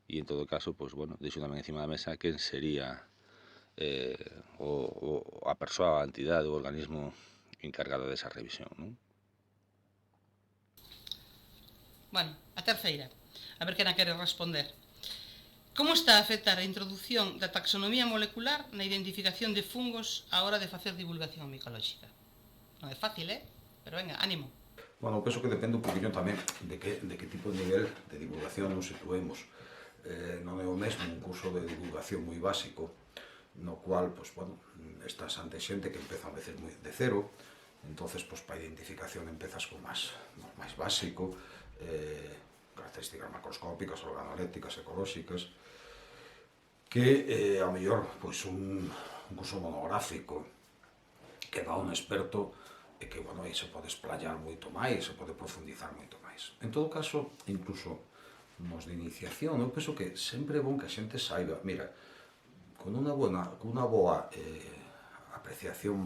e en todo caso, pois, bueno, deixo tamén encima da mesa quen sería a persoa, a entidade, o organismo encargado desa revisión, non? Bueno, a terceira. A ver quen a quere responder. Como está a afectar a introducción da taxonomía molecular na identificación de fungos á hora de facer divulgación micolóxica? Non é fácil, Pero venga, ánimo. Bueno, penso que depende un poquinho tamén de que tipo de nivel de divulgación nos situemos. Non é o mesmo un curso de divulgación moi básico, no cual, pois, bueno, estás ante xente que empeza a veces moi de cero, entonces, pois, para a identificación empezas con máis básico, características macroscópicas, organolécticas, ecolóxicas, que, ao mellor, pois, un curso monográfico que dá un experto e que, bueno, aí se pode esplayar moito máis, se pode profundizar moito máis. En todo caso, incluso nos de iniciación, eu penso que sempre é bon que a xente saiba, mira, con unha boa apreciación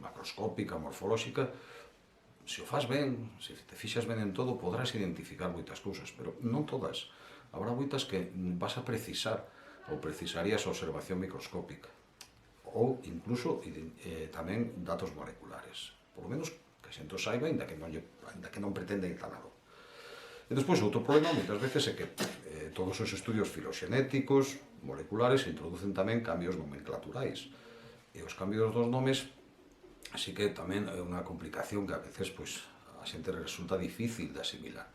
macroscópica, morfolóxica, se o faz ben, se te fixas ben en todo, podrás identificar moitas cousas, pero non todas. Habrá moitas que vas a precisar, ou precisarías observación microscópica, ou incluso tamén datos moleculares. Por lo menos que a xente o saiba, ainda que non pretenda instalado. E despois, outro problema, moitas veces, é que todos os estudios filoxenéticos, moleculares, introducen tamén cambios nomenclaturais. E os cambios dos nomes, así que tamén é unha complicación que a veces a xente resulta difícil de asimilar.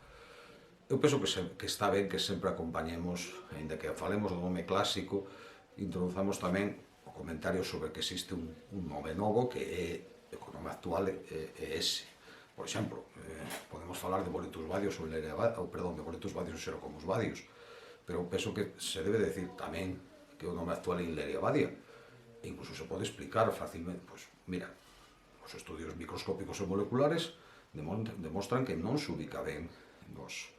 Eu penso que está ben que sempre acompañemos, ainda que falemos do nome clásico, introduzamos tamén o comentario sobre que existe un nome novo que o nome actual é ese. Por exemplo, podemos falar de Boletus Badius ou de Boletus Badius ou Xerocomus Badius, pero penso que se debe decir tamén que o nome actual é Inleria Badia. E incluso se pode explicar facilmente, pois, mira, os estudios microscópicos e moleculares demostran que non se ubica ben nos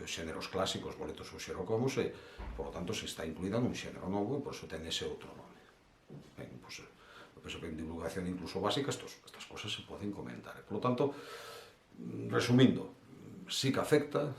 xéneros clásicos Boletus ou Xerocomus e, por lo tanto, se está incluída nun xénero novo e por iso ten ese outro nome. Ben, pois, eu penso que en divulgación incluso básica estas cosas se poden comentar. Por lo tanto, resumindo, sí que afecta,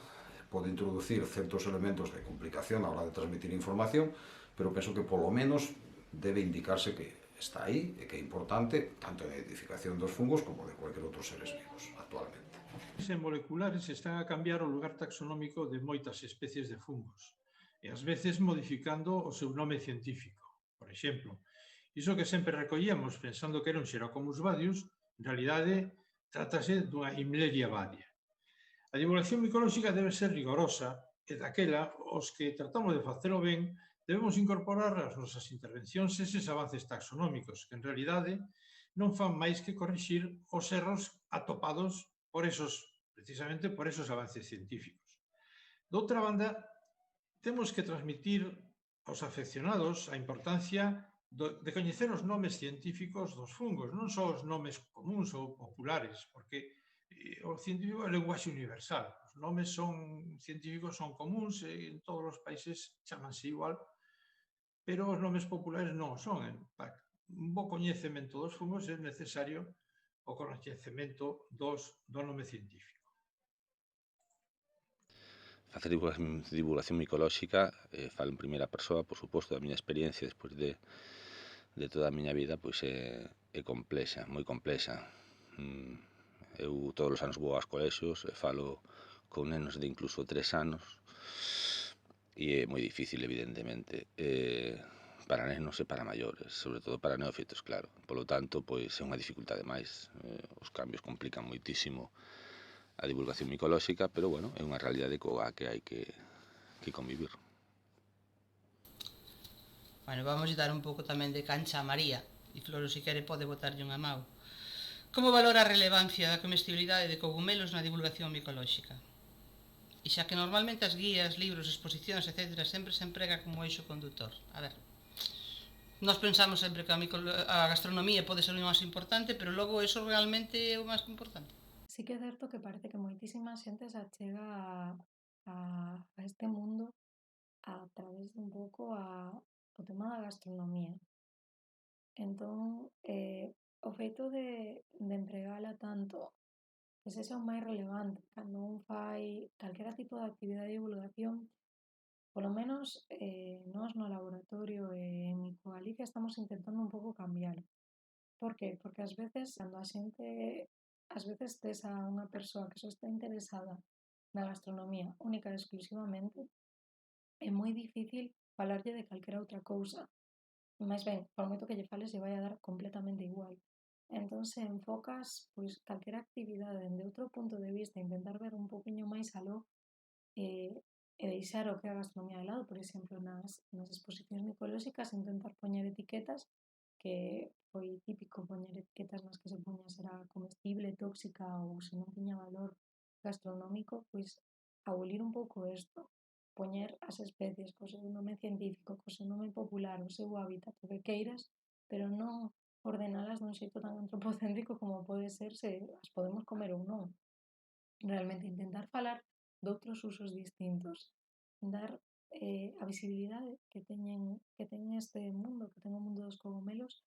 pode introducir certos elementos de complicación a hora de transmitir información, pero penso que polo menos debe indicarse que está aí e que é importante tanto en a identificación dos fungos como de cualquier outros seres vivos actualmente. As moleculares están a cambiar o lugar taxonómico de moitas especies de fungos e ás veces modificando o seu nome científico. Por exemplo, iso que sempre recollíamos pensando que era un Xerocomus Badius, en realidade trátase dunha Inleria Badia. A divulgación micolóxica debe ser rigorosa e daquela os que tratamos de facelo ben debemos incorporar as nosas intervencións eses avances taxonómicos que en realidade non fan máis que corrixir os erros atopados precisamente por esos avances científicos. Doutra banda, temos que transmitir aos afeccionados a importancia de coñecer os nomes científicos dos fungos, non só os nomes comuns ou populares, porque o científico é linguaxe universal. Os nomes científicos son comuns e en todos os países chamanse igual, pero os nomes populares non son. Para un bo coñecemento dos fungos é necesario o coñecemento do nome científico. Facer divulgación micolóxica, falo en primeira persoa, por suposto, da miña experiencia despois de toda a miña vida, pois é complexa, moi complexa. Eu todos os anos vou aos colexios e falo con nenos de incluso 3 anos e é moi difícil, evidentemente, para nenos e para maiores, sobre todo para neófitos, claro. Polo tanto, pois é unha dificultade máis. Os cambios complican moitísimo a divulgación micolóxica, pero, bueno, é unha realidade coa que hai que convivir. Bueno, vamos dar un pouco tamén de cancha a María, e Floro, se quere, pode botarlle unha mau. Como valora a relevancia da comestibilidade de cogumelos na divulgación micolóxica? E xa que normalmente as guías, libros, exposicións, etc. sempre se emprega como eixo conductor. A ver, nós pensamos sempre que a gastronomía pode ser o máis importante, pero logo eso realmente é o máis importante. Sí que é certo que parece que moitísima xente se achega a este mundo a través de un pouco o tema da gastronomía. Entón, o feito de empregala tanto que sexa o máis relevante cando un fai calquera tipo de actividade de divulgación, polo menos nós no laboratorio e en Micogalicia estamos intentando un pouco cambialo. Por que? Porque ás veces, cando a xente tes a unha persoa que só está interesada na gastronomía única e exclusivamente, é moi difícil falarlle de calquera outra cousa. Mais ben, por moito que lle fales, lle vai a dar completamente igual. Entón, se enfocas, pois, calquera actividade dende outro punto de vista, intentar ver un poquinho máis aló, e deixar o que é a gastronomía de lado, por exemplo, nas exposicións micolóxicas, intentar poñer etiquetas, que foi típico poñer etiquetas nas que se poña se era comestible, tóxica ou se non tiña valor gastronómico, pois abolir un pouco isto, poñer as especies co seu nome científico, co seu nome popular, o seu hábitat, o que queiras, pero non ordenalas dun xeito tan antropocéntrico como pode ser se as podemos comer ou non. Realmente intentar falar doutros usos distintos, dar a visibilidade que ten este mundo, que ten o mundo dos cogomelos,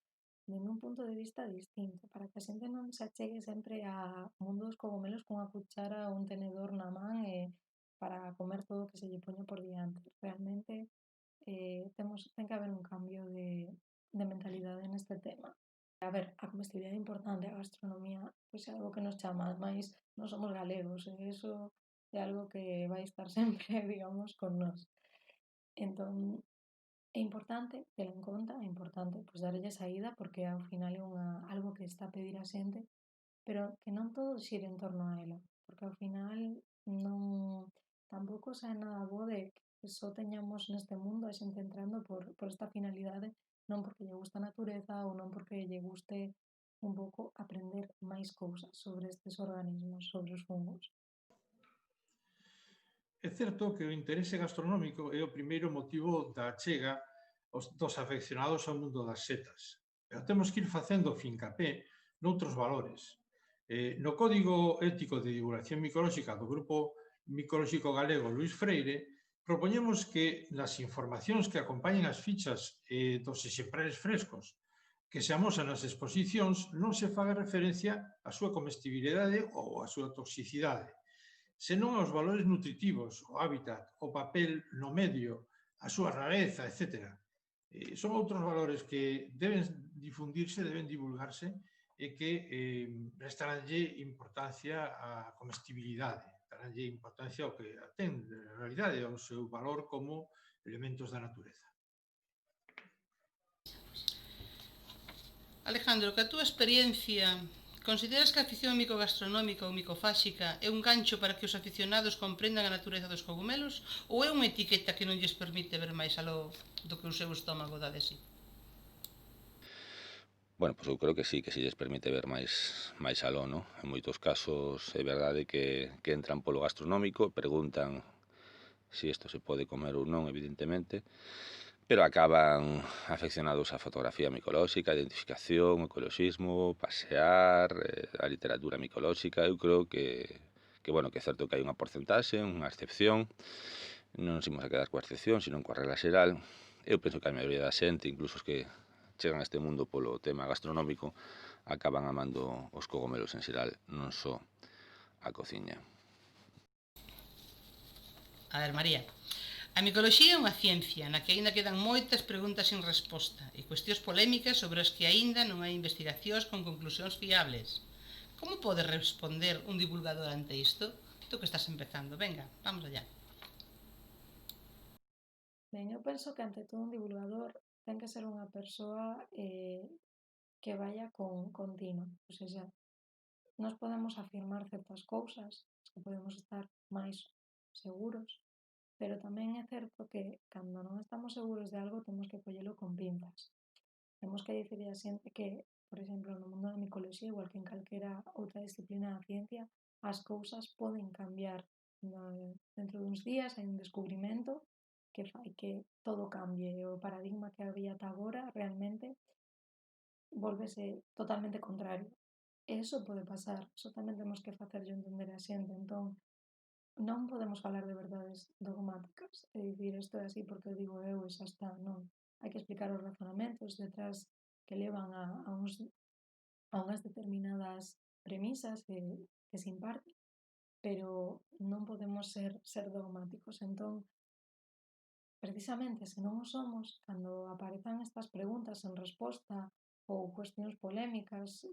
dende un punto de vista distinto, para que a xente non se achegue sempre a mundo dos cogomelos cunha cuchara ou un tenedor na man para comer todo o que se lle poña por diante. Realmente ten que haber un cambio de mentalidade neste tema. A ver, a comestibilidade é importante, a gastronomía pois é algo que nos chama, ademais non somos galegos e iso é algo que vai estar sempre, digamos, con nós. Entón, é importante tela en conta, é importante pois darlle saída porque ao final é algo que está a pedir a xente, pero que non todo xire en torno a ela, porque ao final non tampouco sae nada bo de que só teñamos neste mundo a xente entrando por esta finalidade, non porque lle gusta a natureza ou non porque lle guste un pouco aprender máis cousas sobre estes organismos, sobre os fungos. É certo que o interese gastronómico é o primeiro motivo da achega dos afeccionados ao mundo das setas. Pero temos que ir facendo fincapé noutros valores. No Código Ético de Divulgación Micolóxica do Grupo Micolóxico Galego Luís Freire, propoñemos que nas informacións que acompañen as fichas dos exemplares frescos que se amosan nas exposicións non se faga referencia á súa comestibilidade ou á súa toxicidade, senón aos valores nutritivos, o hábitat, o papel no medio, a súa rareza, etc. Son outros valores que deben difundirse, deben divulgarse e que restaranlle importancia á comestibilidade, daranlle importancia ao que ten, en realidade, ao seu valor como elementos da natureza. Alejandro, que a túa experiencia, consideras que a afición micogastronómica ou micofáxica é un gancho para que os aficionados comprendan a natureza dos cogumelos ou é unha etiqueta que non lles permite ver máis aló do que o seu estómago dá de sí? Bueno, pois eu creo que sí lles permite ver máis aló, non? En moitos casos é verdade que entran polo gastronómico, preguntan se isto se pode comer ou non, evidentemente, pero acaban afeccionados á fotografía micolóxica, a identificación, o ecoloxismo, pasear, a literatura micolóxica. Eu creo que bueno, que é certo que hai unha porcentaxe, unha excepción, non nos imos a quedar coa excepción, senón coa regla xeral. Eu penso que a maioría da xente, incluso os que chegan a este mundo polo tema gastronómico, acaban amando os cogomelos en xeral, non só a cociña. A ver, María, a micoloxía é unha ciencia na que aínda quedan moitas preguntas sin resposta e cuestións polémicas sobre as que aínda non hai investigacións con conclusións fiables. Como pode responder un divulgador ante isto? Tú que estás empezando, venga, vamos allá. Ben, eu penso que ante todo un divulgador ten que ser unha persoa que vaya con tino, ou seja, nós podemos afirmar certas cousas, as que podemos estar máis seguros, pero tamén é certo que cando non estamos seguros de algo temos que collelo con pinzas. Temos que dicirle a xente que, por exemplo, no mundo da micoloxía, igual que en calquera outra disciplina da ciencia, as cousas poden cambiar. Dentro duns días hai un descubrimento que fai que todo cambie, o paradigma que había ata agora realmente volvese totalmente contrario. E iso pode pasar, iso tamén temos que facerlle entender a xente, entón non podemos falar de verdades dogmáticas e dicir isto é así porque o digo eu e xa está, non. Hai que explicar os razonamentos detrás que levan a unhas determinadas premisas que se imparten, pero non podemos ser dogmáticos. Entón, precisamente, se non o somos, cando aparezan estas preguntas en resposta ou cuestións polémicas,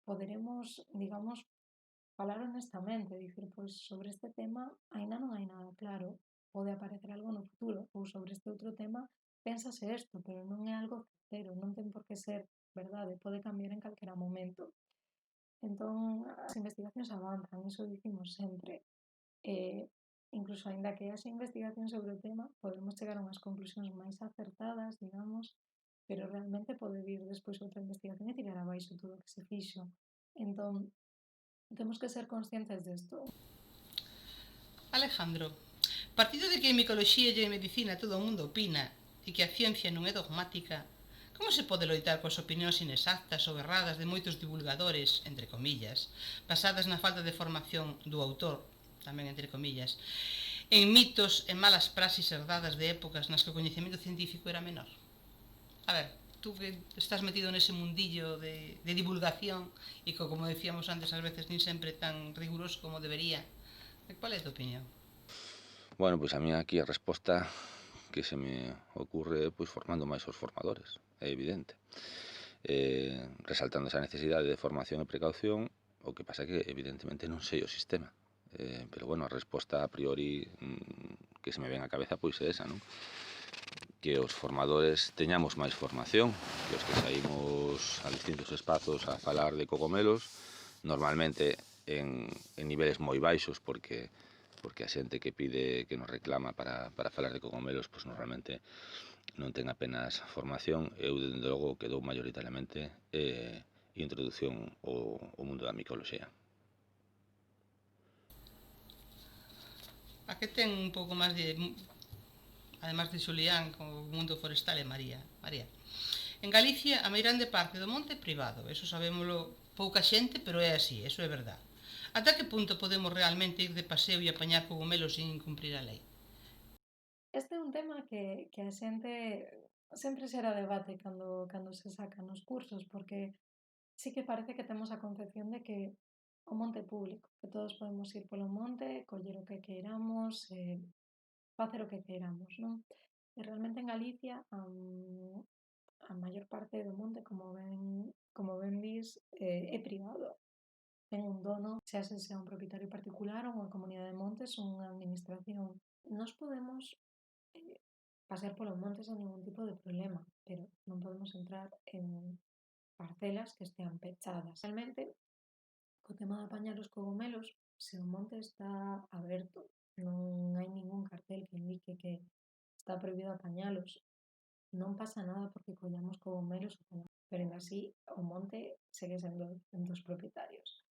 poderemos, digamos, falar honestamente, dicir, pois sobre este tema aínda non hai nada claro, pode aparecer algo no futuro, ou sobre este outro tema pénsase isto, pero non é algo certero, non ten por que ser verdade, pode cambiar en calquera momento. Entón, as investigacións avanzan, iso dicimos sempre. Incluso aínda que haxa investigación sobre o tema, podemos chegar a unhas conclusións máis acertadas, digamos, pero realmente pode vir despois outra investigación e tirar abaixo todo o que se fixo. Entón, temos que ser conscientes desto. Alejandro, partido de que en micoloxía e en medicina todo o mundo opina e que a ciencia non é dogmática, como se pode loitar coas opinións inexactas ou erradas de moitos divulgadores, entre comillas, basadas na falta de formación do autor, tamén entre comillas, en mitos e malas praxis herdadas de épocas nas que o coñecemento científico era menor? A ver, tú que estás metido nese mundillo de divulgación e que, como decíamos antes, ás veces nin sempre tan riguroso como debería, qual é a tua opinión? Bueno, pois a mí aquí a resposta que se me ocurre pois formando máis os formadores, é evidente. Resaltando esa necesidade de formación e precaución, o que pasa é que evidentemente non sei o sistema. Pero bueno, a resposta a priori que se me ven á cabeza pois é esa, non? Que os formadores teñamos máis formación, que os que saímos a distintos espazos a falar de cogomelos, normalmente en niveles moi baixos, porque a xente que pide, que nos reclama para falar de cogomelos, pois normalmente non ten apenas formación. Eu, dende logo, que dou maioritariamente introducción ao mundo da micoloxía. A que ten un pouco máis de, además de Xulián, con o mundo forestal e María. En Galicia, a meirande parte do monte é privado, eso sabémolo pouca xente, pero é así, eso é verdade. Ata que punto podemos realmente ir de paseo e apañar cogomelos sin incumprir a lei? Este é un tema que a xente sempre será debate cando se sacan nos cursos, porque sí que parece que temos a concepción de que o monte é público, que todos podemos ir polo monte, coller o que queiramos, facer o que queiramos, non? E realmente en Galicia a maior parte do monte, como ben dis, é privado. Ten un dono, xa se sea un propietario particular ou unha comunidade de montes ou unha administración. Nos podemos pasear polo monte sen ningún tipo de problema, pero non podemos entrar en parcelas que estean pechadas. Realmente, co tema de apañar os cogomelos, se o monte está aberto, non hai ningún cartel que indique que está prohibido apañalos, non pasa nada porque collamos cogomelos, pero ainda así o monte segue sendo dos propietarios.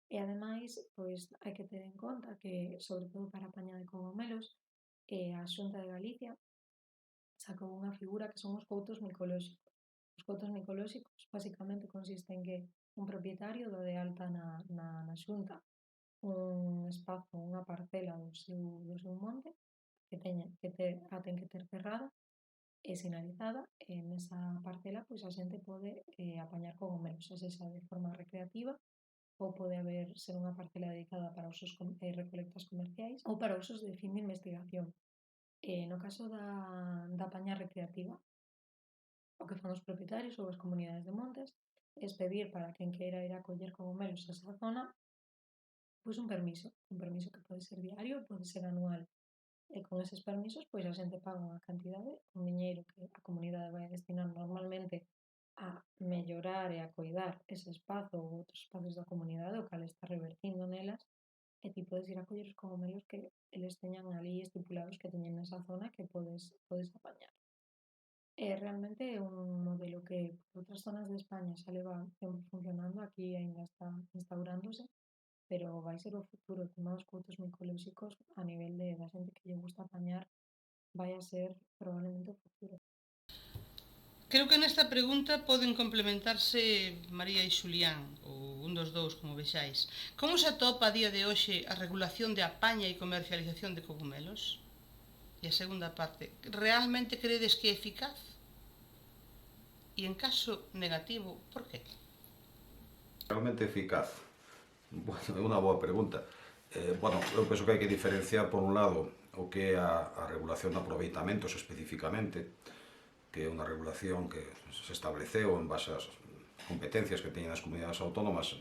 E ademais, pois hai que ter en conta que, sobre todo para a paña de cogomelos, a Xunta de Galicia sacou unha figura que son os coutos micolóxicos. Os coutos micolóxicos basicamente consisten en que un propietario dá de alta na Xunta un espazo, unha parcela do seu monte que ten que ter cerrada e sinalizada, e nesa parcela pois a xente pode apañar cogomelos, xa sexa de forma recreativa ou pode ser unha parcela dedicada para usos recolectas comerciais ou para usos de fin de investigación. No caso da paña recreativa, o que fan os propietarios ou as comunidades de montes é pedir para quen queira ir a coller cogomelos a esa zona pois un permiso que pode ser diario, pode ser anual. E con eses permisos, pois a xente paga unha cantidade, un diñeiro que a comunidade vai a destinar normalmente a mellorar e a coidar ese espazo ou outros espazos da comunidade, o cal está revertindo nelas, e ti podes ir a coller os cogomelos que eles teñan ali estipulados que teñen nesa zona que podes apañar. Realmente é un modelo que por outras zonas de España xa leva tempo funcionando, aquí ainda está instaurándose, pero vai ser o futuro. O tema dos coutos micolóxicos a nivel da xente que lle gusta apañar vai a ser probablemente o futuro. Creo que nesta pregunta poden complementarse María e Xulián, ou un dos dous, como vexáis. Como se atopa a día de hoxe a regulación de apaña e comercialización de cogumelos? E a segunda parte, realmente credes que é eficaz? E en caso negativo, por que? Realmente eficaz? Bueno, é unha boa pregunta. Eu penso que hai que diferenciar, por un lado, o que é a regulación de aproveitamentos especificamente, que é unha regulación que se estableceu en base ás competencias que teñen as comunidades autónomas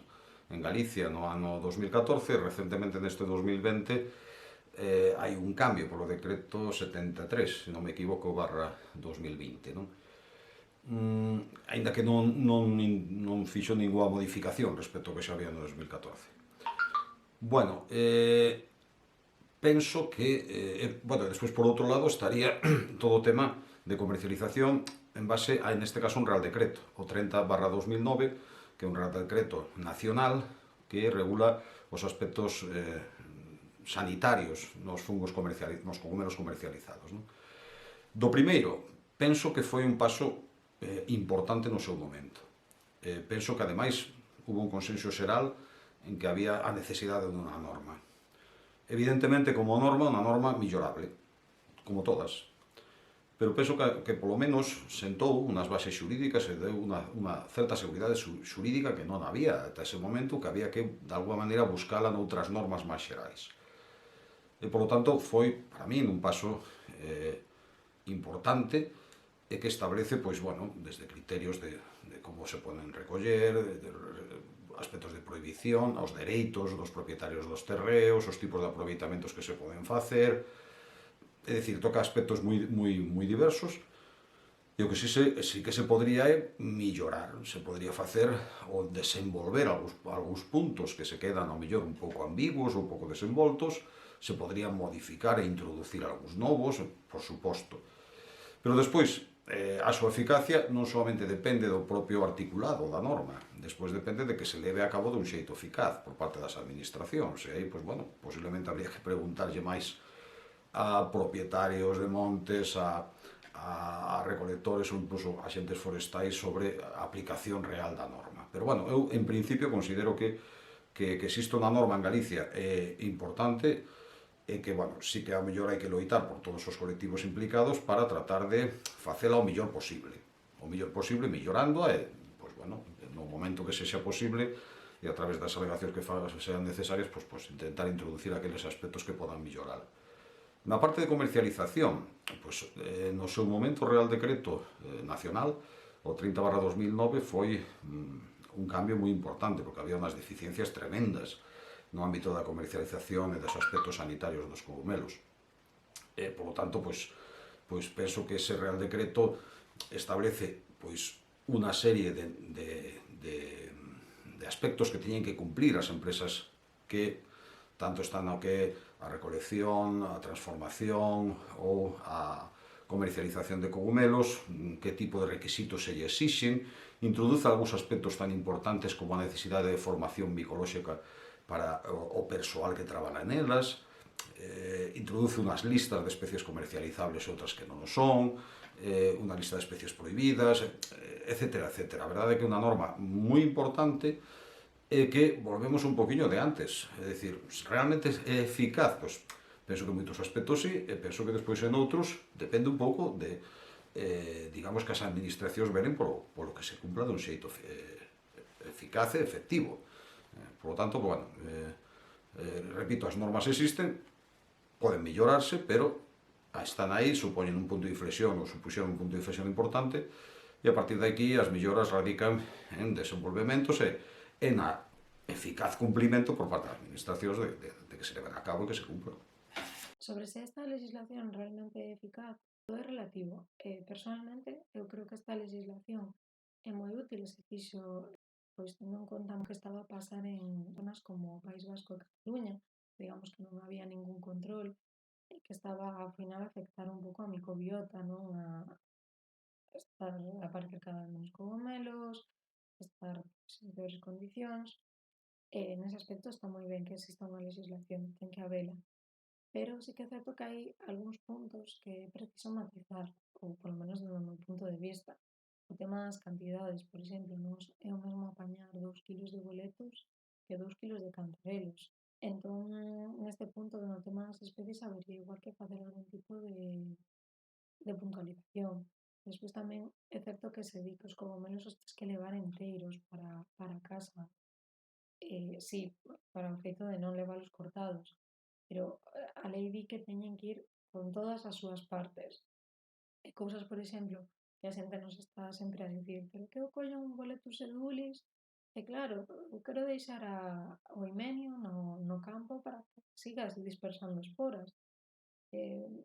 en Galicia no ano 2014 e recentemente neste 2020 hai un cambio polo decreto 73, se non me equivoco, barra 2020, non? Aínda que non fixo ninguna modificación respecto ao que xa había no 2014. Bueno, penso que, bueno, despois por outro lado estaría todo o tema de comercialización en base a, neste caso, un Real Decreto, o 30/2009, que é un Real Decreto nacional que regula os aspectos sanitarios nos fungos nos cogumelos comercializados, non? Do primeiro, penso que foi un paso importante no seu momento. Penso que, ademais, hubo un consenso xeral en que había a necesidade dunha norma. Evidentemente, como norma, unha norma millorable, como todas. Pero penso que polo menos sentou unhas bases xurídicas e deu unha certa seguridade xurídica que non había ata ese momento, que había que, de alguma maneira, buscala noutras normas máis xerais. E, polo tanto, foi, para min, un paso importante e que establece, pois, bueno, desde criterios de como se poden recoller, de aspectos de prohibición, aos dereitos dos propietarios dos terreos, os tipos de aproveitamentos que se poden facer, é dicir, toca aspectos moi diversos, e o que sí que se podría é millorar, se podría facer ou desenvolver algúns puntos que se quedan, ao mellor, un pouco ambiguos ou un pouco desenvoltos, se podrían modificar e introducir algúns novos, por suposto. Pero despois, a súa eficacia non solamente depende do propio articulado da norma, despois depende de que se leve a cabo dun xeito eficaz por parte das administracións, e aí, pois, bueno, posiblemente habría que preguntarlle máis a propietarios de montes, a recolectores ou incluso a xentes forestais sobre a aplicación real da norma. Pero, bueno, eu, en principio, considero que existe unha norma en Galicia importante e que, bueno, sí que ao mellor hai que loitar por todos os colectivos implicados para tratar de facela o mellor posible, millorándoa e, pois, bueno, no momento que sexa posible e a través das alegacións que sean necesarias, pois, intentar introducir aqueles aspectos que podan mellorar. Na parte de comercialización, pois, no seu momento o Real Decreto Nacional, o 30/2009, foi un cambio moi importante, porque había unhas deficiencias tremendas no ámbito da comercialización e dos aspectos sanitarios dos cogumelos. E, polo tanto, pois penso que ese Real Decreto establece, pois, unha serie de aspectos que teñen que cumplir as empresas que tanto están ao que a recolección, a transformación ou a comercialización de cogumelos, que tipo de requisitos se lle exixen, introduce algúns aspectos tan importantes como a necesidade de formación micolóxica para o persoal que traballa nelas, introduce unhas listas de especies comercializables e outras que non o son, unha lista de especies prohibidas, etcétera, etcétera. A verdade é que é unha norma moi importante e que volvemos un poquinho de antes. É dicir, realmente é eficaz? Pois, penso que en moitos aspectos sí, e penso que despois en outros depende un pouco de, digamos, que as administracións velen polo que se cumpla dun xeito eficaz e efectivo. Por lo tanto, bueno, repito, as normas existen, poden mellorarse, pero están aí, supoñen un punto de inflexión ou supuxeron un punto de inflexión importante, e a partir de aquí as melloras radican en desenvolvementos e na eficaz cumplimento por parte das administracións de que se leven a cabo e que se cumpla. Sobre se esta legislación realmente é eficaz, todo é relativo. Personalmente, eu creo que esta legislación é moi útil e se fixo, pois, tendo en conta o que estaba a pasar en zonas como o País Vasco e Cataluña, digamos que non había ningún control e que estaba ao final a afectar un pouco a microbiota, non? A aparecer cada vez menos cogomelos, estar en peores condicións. Nese aspecto está moi ben que exista unha legislación, ten que habela. Pero sí que é certo que hai algúns puntos que preciso matizar, ou polo menos do meu punto de vista. O tema das cantidades, por exemplo, non é o mesmo apañar 2 kilos de boletos que 2 kilos de cantarelos. Entón, neste punto, no tema das especies, habería igual que facer algún tipo de puntualización. Despois tamén é certo que se di que os cogomelos os tens que levar enteiros para casa. Sí, para o feito de non leválos cortados, pero a lei di que teñen que ir con todas as súas partes. E cousas, por exemplo, que a xente nos está sempre a dicir, pero que eu collo un boletus edulis E claro, eu quero deixar o himenio no campo para que sigas dispersando esporas.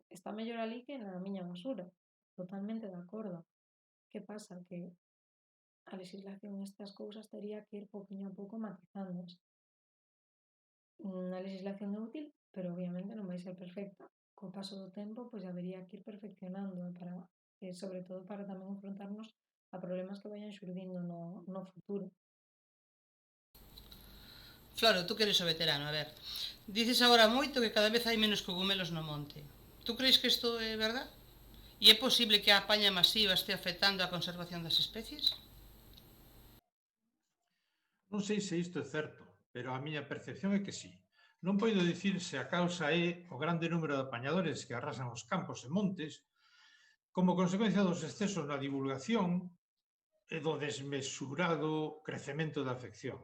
Está mellor ali que na miña basura. Totalmente de acordo. Que pasa? Que a legislación estas cousas tería que ir pouquiño a pouco matizándoas. A legislación é útil, pero obviamente non vai ser perfecta. Co paso do tempo, pois habería que ir perfeccionando para, sobre todo para tamén enfrontarnos a problemas que vayan xurdindo no futuro. Floro, tú que eres o veterano, a ver. Dices agora moito que cada vez hai menos cogumelos no monte. Tú crees que isto é verdad? E é posible que a apaña masiva este afectando a conservación das especies? Non sei se isto é certo, pero a miña percepción é que sí. Non poido dicir se a causa é o grande número de apañadores que arrasan os campos e montes, como consecuencia dos excesos na divulgación e do desmesurado crecemento da afección,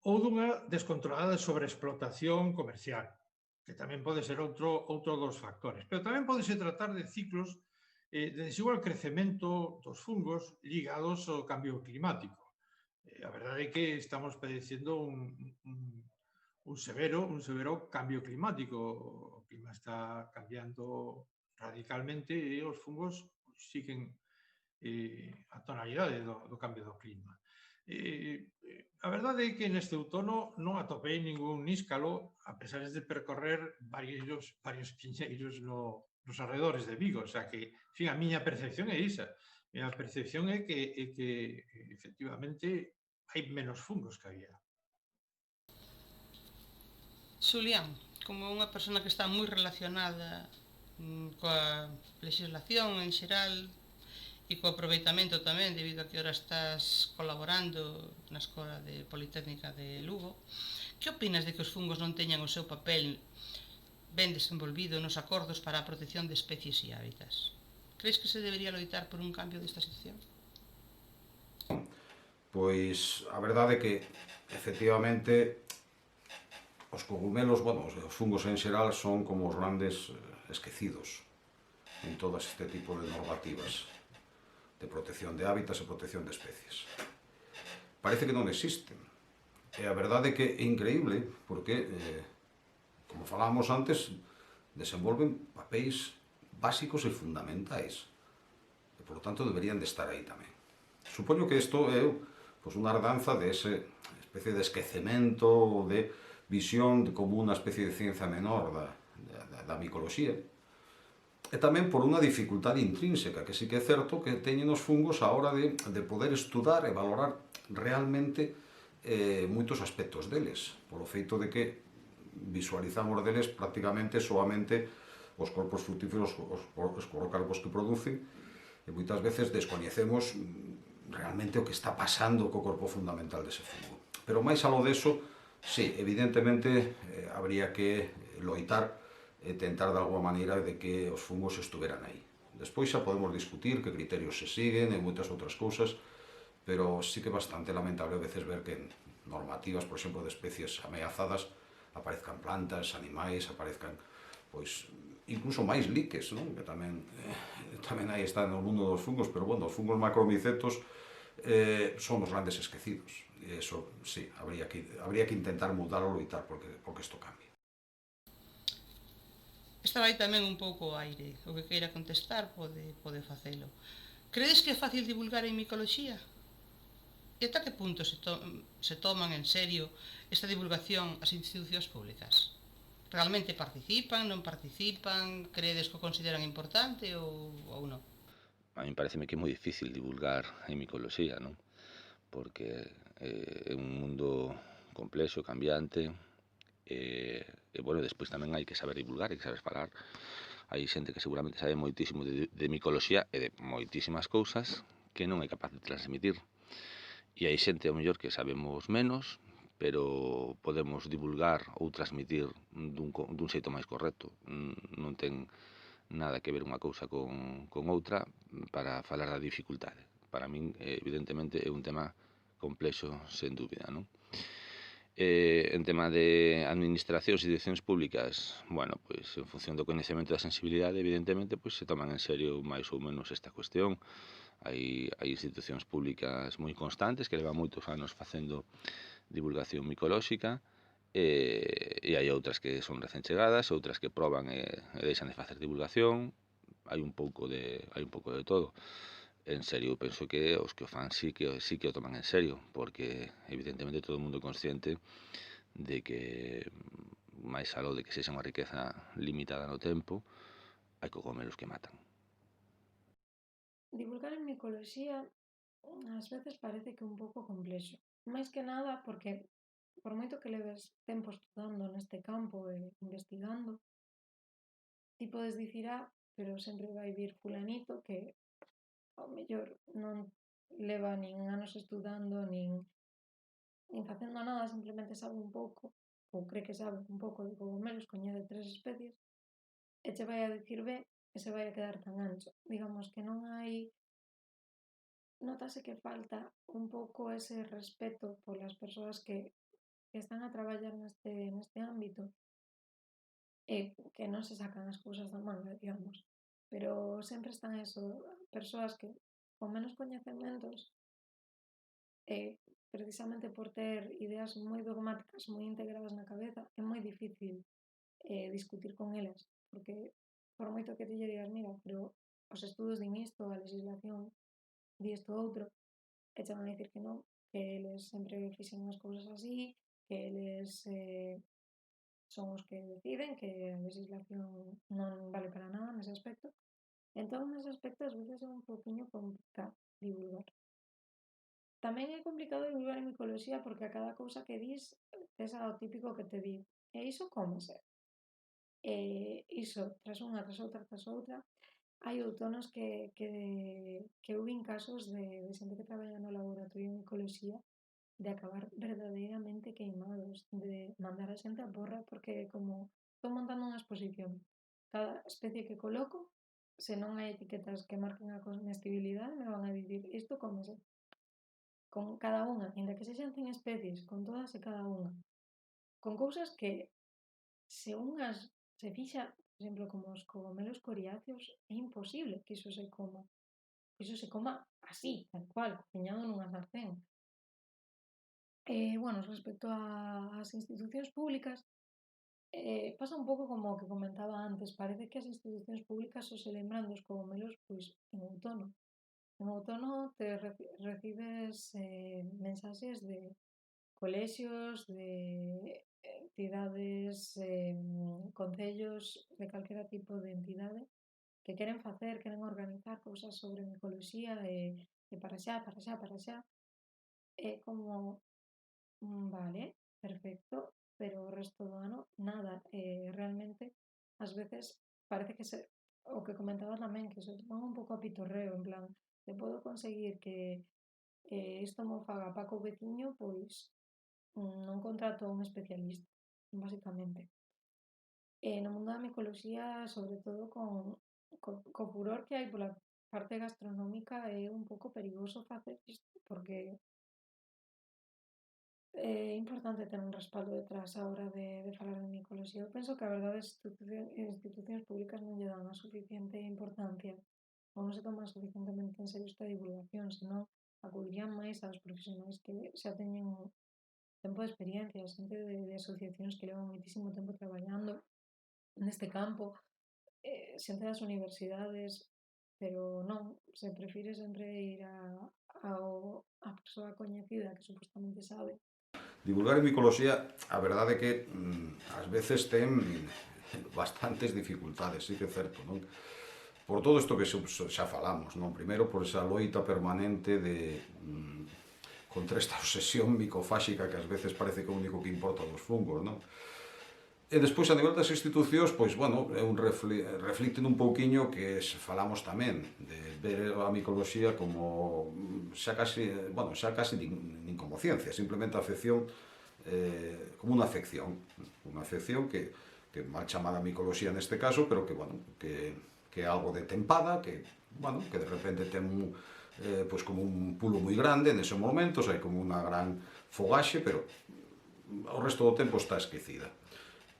ou dunha descontrolada sobreexplotación comercial, que tamén pode ser outro dos factores. Pero tamén podese tratar de ciclos de desigual crecemento dos fungos ligados ao cambio climático. A verdade é que estamos padecendo un severo cambio climático. O clima está cambiando radicalmente e os fungos siguen a tonalidade do cambio do clima. A verdade é que neste outono non atopei ningún níscalo, a pesar de percorrer varios piñeiros nos arredores de Vigo, o sea que, en fin, a miña percepción é isa. A miña percepción é que efectivamente hai menos fungos que había. Xulián, como unha persona que está moi relacionada coa legislación en xeral e co aproveitamento tamén, debido a que ahora estás colaborando na Escola de Politécnica de Lugo, que opinas de que os fungos non teñan o seu papel ben desenvolvido nos acordos para a protección de especies e hábitats? Crees que se debería loitar por un cambio desta sección? Pois a verdade é que, efectivamente, os cogumelos, bueno, os fungos en xeral son como os grandes esquecidos en todas este tipo de normativas de protección de hábitats e protección de especies. Parece que non existen. E a verdade é que é increíble porque, como falábamos antes, desenvolven papéis básicos e fundamentais. E, por lo tanto, deberían de estar aí tamén. Supoño que isto é unha herdanza de esa especie de esquecemento ou de visión como unha especie de ciencia menor da micoloxía. E tamén por unha dificultade intrínseca, que sí que é certo que teñen os fungos a hora de poder estudar e valorar realmente moitos aspectos deles, polo feito de que visualizamos deles prácticamente soamente os corpos frutíferos, os clorocarpos que producen, e moitas veces descoñecemos realmente o que está pasando co corpo fundamental dese fungo. Pero máis aló deso, sí, evidentemente habría que loitar e tentar de alguma maneira de que os fungos estuveran aí. Despois xa podemos discutir que criterios se siguen e moitas outras cousas, pero sí que é bastante lamentable a veces ver que en normativas, por exemplo, de especies ameazadas, aparezcan plantas, animais, aparezcan, pois, incluso máis liques, non? Que tamén aí está no mundo dos fungos, pero, bueno, os fungos macromicetos son os grandes esquecidos. E eso, sí, habría que intentar mudar ou loitar porque isto cambie. Estaba aí tamén un pouco o aire. O que queira contestar pode facelo. Credes que é fácil divulgar en micoloxía? E ata que punto se toman en serio esta divulgación as institucións públicas? Realmente participan, non participan? Credes que o consideran importante ou non? A mí pareceme que é moi difícil divulgar en micoloxía, non? Porque é un mundo complexo, cambiante, e bueno, despois tamén hai que saber divulgar, hai que saber falar. Hai xente que seguramente sabe moitísimo de micoloxía e de moitísimas cousas que non é capaz de transmitir. E hai xente, ao mellor, que sabemos menos, pero podemos divulgar ou transmitir dun xeito máis correcto. Non ten nada que ver unha cousa con outra para falar da dificultade. Para min, evidentemente, é un tema complexo, sen dúbida, non? En tema de administracións e direccións públicas, bueno, pois en función do coñecemento e da sensibilidade, evidentemente, pois se toman en serio máis ou menos esta cuestión. Hai institucións públicas moi constantes que levan moitos anos facendo divulgación micolóxica, e hai outras que son recén chegadas, outras que proban e deixan de facer divulgación. Hai un pouco de todo. En serio, eu penso que os que o fan sí que o toman en serio, porque evidentemente todo o mundo é consciente de que máis aló de que sexa unha riqueza limitada no tempo, hai cogomelos que matan. Divulgar en micoloxía ás veces parece que é un pouco complexo. Máis que nada porque por moito que leves tempo estudando neste campo e investigando, ti podes dicir pero sempre vai vir fulanito que ao mellor non leva nin anos estudando nin facendo nada, simplemente sabe un pouco ou cree que sabe un pouco de cogomelos, coñece 3 especies e che vai a dicir B e se vai a quedar tan ancho. Digamos que non hai, notase que falta un pouco ese respeto polas persoas que están a traballar neste ámbito e que non se sacan as cousas da manga, digamos. Pero sempre están persoas que con menos coñecementos precisamente por ter ideas moi dogmáticas, moi integradas na cabeza, é moi difícil discutir con elas, porque por moito que te lle digas, mira, pero os estudos din isto, a legislación di isto outro, e che van a dicir que non, que eles sempre fixen as cousas así, que eles son os que deciden, que a legislación non vale para nada nese aspecto. Entón, nese aspecto, ás veces é un pouquiño complicado divulgar. Tamén é complicado divulgar en micoloxía porque a cada cousa que dis tes ao típico que te di e iso como se? Iso, tras unha, tras outra, hai outonos que eu vin casos de xente que traballa no laboratorio de micoloxía de acabar verdadeiramente queimados, de mandar a xente a porra porque como estou montando unha exposición, cada especie que coloco, se non hai etiquetas que marquen a comestibilidade, me van a dicir isto cómese. Con cada unha, ainda que sexan 100 especies, con todas e cada unha. Con cousas que, se unhas se fixa, por exemplo, como os cogomelos coriáceos, é imposible que iso se coma. Iso se coma así, tal cual, cociñado nunha sartén. Bueno, respecto ás institucións públicas, pasa un pouco como o que comentaba antes. Parece que as institucións públicas só se lembran dos cogomelos pois en outono. En outono te recibes mensaxes de colexios, de entidades, concellos, de calquera tipo de entidade que queren organizar cousas sobre micoloxía e para xa. É como, vale, perfecto, pero o resto do ano nada. Realmente, ás veces, parece que o que comentaba tamén, que se toman un pouco a pitorreo, en plan, se podo conseguir que isto mo faga Paco veciño, pois non contrato a un especialista, basicamente. No mundo da micoloxía, sobre todo co furor que hai pola parte gastronómica, é un pouco perigoso facer isto, porque é importante ter un respaldo detrás á hora de falar de micoloxía. Eu penso que a verdade as institucións públicas non lle dan a suficiente importancia ou non se toman suficientemente en serio esta divulgación, senón acudirían máis aos profesionais que xa teñen tempo de experiencia, xente de asociacións que levan moitísimo tempo traballando neste campo, xente das universidades, pero non, se prefire sempre ir a persoa coñecida que supostamente sabe. Divulgar en micoloxía, a verdade é que ás veces ten bastantes dificultades, sí que é certo, non? Por todo isto que xa falamos, non? Primeiro, por esa loita permanente contra esta obsesión micofáxica que ás veces parece que é o único que importa dos fungos, non? E despois, a nivel das institucións, pois, bueno, reflicten un pouquiño que falamos tamén, de ver a micoloxía como xa casi nin como ciencia, simplemente a afección como unha afección que mal chamada micoloxía neste caso, pero que, bueno, que é algo de tempada, que, bueno, que de repente ten pois como un pulo moi grande neses momentos, hai como unha gran fogaxe, pero o resto do tempo está esquecida.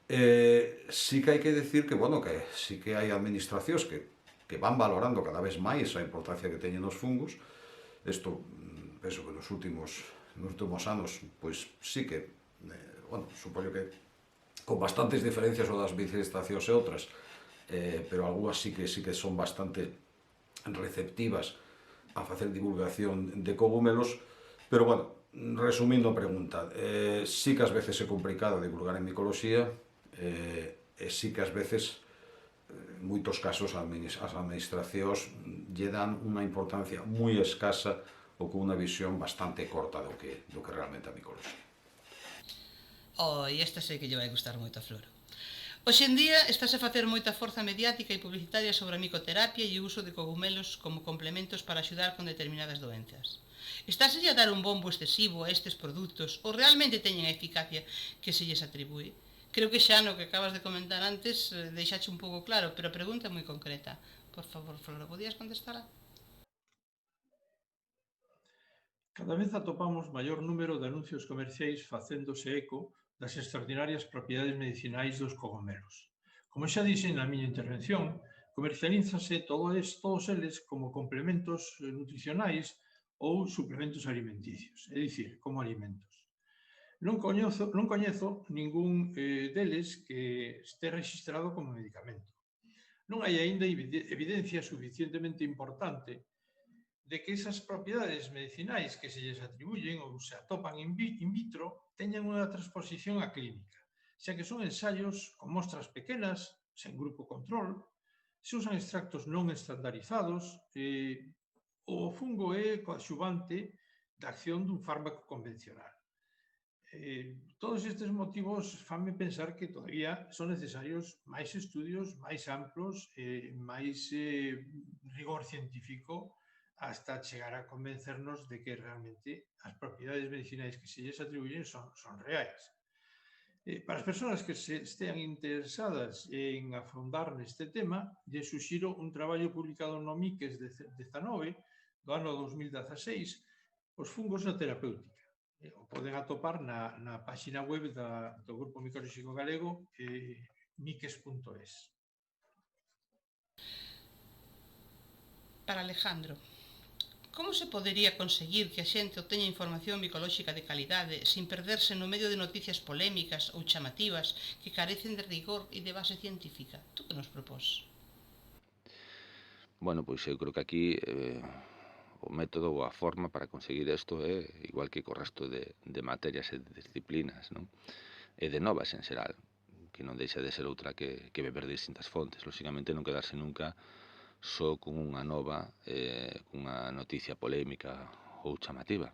Sí que hai que decir que, bueno, que sí que hai administracións que que van valorando cada vez máis a importancia que teñen os fungos. Isto, penso que nos últimos anos, pois sí que, bueno, supoño que con bastantes diferencias o das bicestacións e outras, pero algunhas sí que son bastante receptivas a facer divulgación de cogumelos, pero, bueno, resumindo a pregunta, sí que ás veces é complicado divulgar en micoloxía, e sí que ás veces, en moitos casos, as administracións lle dan unha importancia moi escasa ou con unha visión bastante corta do que realmente a micoloxía. E esta sei que lle vai gustar moito a Floro. Hoxe en día estáse a facer moita forza mediática e publicitaria sobre a micoterapia e o uso de cogumelos como complementos para axudar con determinadas doenzas. Estáse a dar un bombo excesivo a estes produtos ou realmente teñen a eficacia que se lles atribúe? Creo que xa no que acabas de comentar antes deixache un pouco claro, pero a pregunta é moi concreta. Por favor, Floro, podías contestala? Cada vez atopamos maior número de anuncios comerciais facéndose eco das extraordinarias propiedades medicinais dos cogomelos. Como xa dixen na miña intervención, comercialízase todos eles como complementos nutricionais ou suplementos alimenticios, é dicir, como alimentos. Non coñezo ningún deles que este registrado como medicamento. Non hai aínda evidencia suficientemente importante de que esas propiedades medicinais que se lles atribuyen ou se atopan in vitro teñan unha transposición á clínica, xa que son ensaios con mostras pequenas, sen grupo control, se usan extractos non estandarizados, o fungo é coadxuvante da acción dun fármaco convencional. Todos estes motivos fanme pensar que todavía son necesarios máis estudios, máis amplos, máis rigor científico hasta chegar a convencernos de que realmente as propiedades medicinais que se lles atribuyen son reais. Para as persoas que se estean interesadas en afondar neste tema, lle suxiro un traballo publicado no MIQUES 19 do ano 2016, Os fungos na terapéutica. O poden atopar na páxina web do Grupo Micolóxico Galego, miques.es. Para Alejandro, como se podería conseguir que a xente obteña información micolóxica de calidade sin perderse no medio de noticias polémicas ou chamativas que carecen de rigor e de base científica? Tú que nos propós? Bueno, pois eu creo que aquí o método ou a forma para conseguir isto é igual que co resto de materias e de disciplinas, non? E de novas en xeral, que non deixa de ser outra que beber de distintas fontes. Lóxicamente non quedarse nunca só con unha nova, cunha noticia polémica ou chamativa.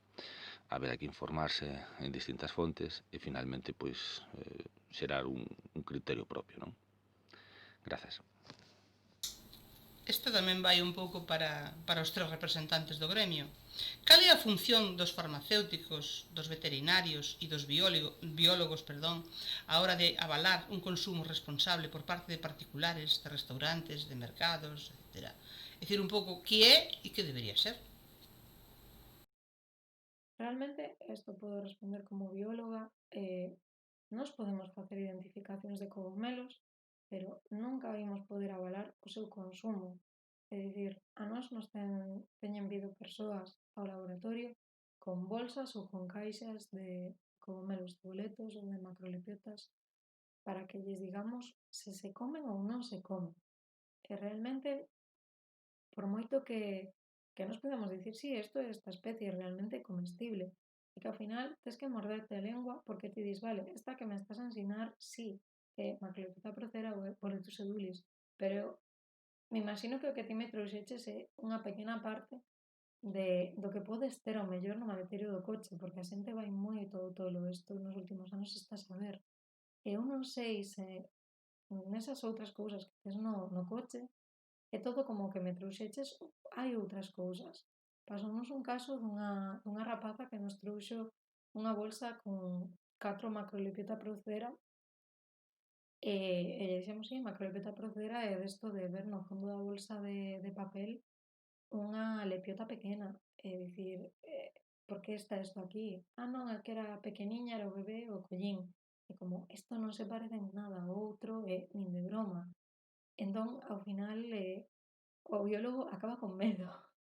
Haberá que informarse en distintas fontes e finalmente pois xerar un criterio propio, non? Grazas. Esta tamén vai un pouco para os tres representantes do gremio. Cal é a función dos farmacéuticos, dos veterinarios e dos biólogos a hora de avalar un consumo responsable por parte de particulares, de restaurantes, de mercados, etc.? É dicir, un pouco que é e que debería ser. Realmente, isto podo responder como bióloga, nós podemos facer identificacións de cogomelos, pero nunca imos poder avalar o seu consumo. É dicir, a nós teñen vido persoas ao laboratorio con bolsas ou con caixas de cogomelos de boletos ou de macrolepiotas para que lles digamos se comen ou non se comen. E realmente, por moito que nos podemos dicir, sí, esta especie é realmente comestible, e que ao final tes que morderte a lengua porque ti dis, vale, esta que me estás a ensinar, sí, é Macrolepta procera ou é Boletus edulis, pero me imagino que o que ti me trouxeches é unha pequena parte do que podes ter ao mellor no maleterio do coche, porque a xente vai moito tolo, isto nos últimos anos está a saber. E eu non sei se nesas outras cousas que tes no coche é todo como que me trouxeches, hai outras cousas. Pasounos un caso dunha rapaza que nos trouxo unha bolsa con 4 Macrolepiota procera e lle dixemos, sí, Macrolepiota procera é desto de ver no fondo da bolsa de papel unha lepiota pequena, é dicir, por que está isto aquí? Non, é que era pequeniña, era o bebé o collín. E como, isto non se parece en nada ao outro, nin de broma. Entón, ao final, o biólogo acaba con medo.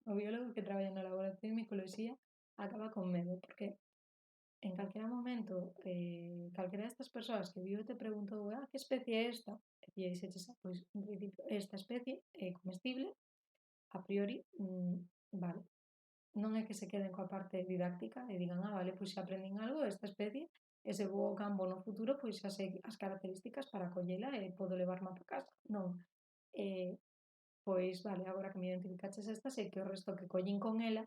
O biólogo que traballa no laboratorio de micoloxía acaba con medo, porque en calquera momento, calquera destas persoas que viu te preguntou que especie é esta? E ti dixeches, pois, en principio, esta especie é comestible, a priori, vale. Non é que se queden coa parte didáctica e digan, vale, pois xa aprendín algo desta especie e se vou ao campo no futuro, pois xa sei as características para collela e podo levarme para casa. Non. Pois, vale, agora que me identificaches esta, sei que o resto que collín con ela,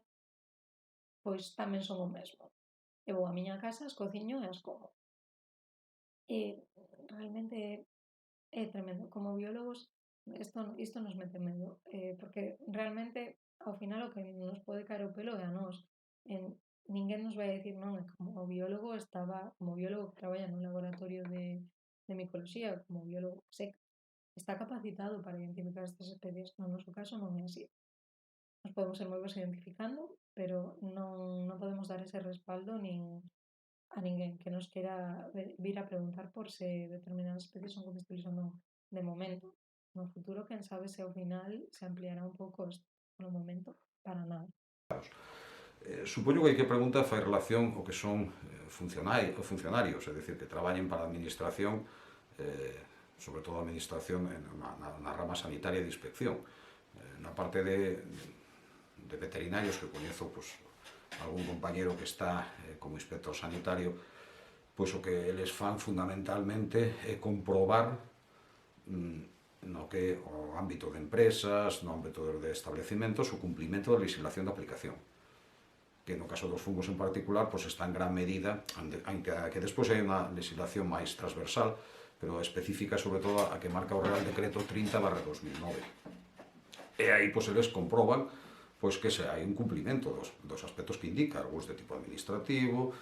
pois tamén son o mesmo. E vou á miña casa, as cociño e as como. Realmente é tremendo. Como biólogos, isto nos mete medo, porque realmente, ao final, o que nos pode caer o pelo é a nós. Ninguén nos vai a dicir, non, como biólogo que traballa no laboratorio de micoloxía, como biólogo está capacitado para identificar estas especies. No noso caso non é así. Nos podemos ser moi bons identificando, pero non podemos dar ese respaldo nin a ninguén que nos quera vir a preguntar por se determinadas especies son comestibles ou non. De momento. No futuro, quen sabe se ao final se ampliará un pouco isto. No momento, para nada. Supoño que hai que pregunta fai relación ao que son funcionarios, é dicir, que traballen para a administración, sobre todo a administración na rama sanitaria de inspección. Na parte de veterinarios que coñezo, pois, algún compañero que está como inspector sanitario, pois o que eles fan fundamentalmente é comprobar no que o ámbito de empresas, no ámbito de establecimentos, o cumplimento da legislación de aplicación, que no caso dos fungos en particular pois está en gran medida, que despois hai unha legislación máis transversal, pero específica sobre todo a que marca o Real Decreto 30/2009. E aí pois eles comproban pois que hai un cumplimento dos aspectos que indica, algúns de tipo administrativo,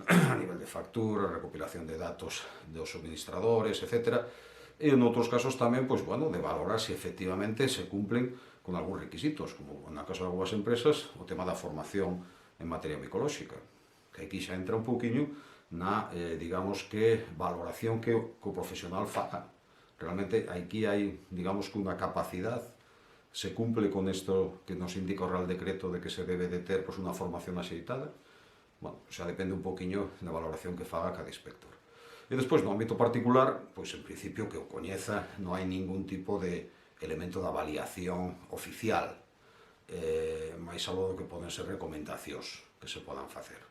a nivel de factura, recopilación de datos dos suministradores, etc. E en outros casos tamén, pois, bueno, de valorar se efectivamente se cumplen con algúns requisitos, como na caso de algunhas empresas, o tema da formación en materia micolóxica, que aquí xa entra un pouquiño na, digamos que, valoración que o profesional faga. Realmente, aquí hai, digamos que, unha capacidade, se cumple con isto que nos indica o Real Decreto de que se debe de ter pois, unha formación axeitada. Bueno, xa depende un poquinho da valoración que faga cada inspector. E despois, no ámbito particular, pois en principio que o coñeza, non hai ningún tipo de elemento de avaliación oficial, máis algo do que poden ser recomendacións que se podan facer.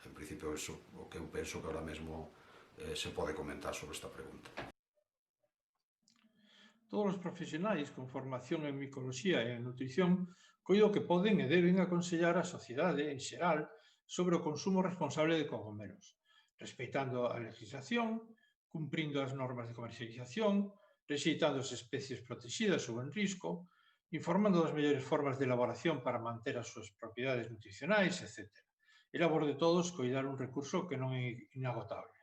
En principio, iso o que eu penso que ahora mesmo se pode comentar sobre esta pregunta. Todos os profesionais con formación en micoloxía e en nutrición coido que poden e deben aconsellar a sociedade en xeral sobre o consumo responsable de cogomelos, respeitando a legislación, cumprindo as normas de comercialización, rexeitando as especies protegidas ou en risco, informando das mellores formas de elaboración para manter as súas propiedades nutricionais, etc. É labor de todos coidar un recurso que non é inagotable.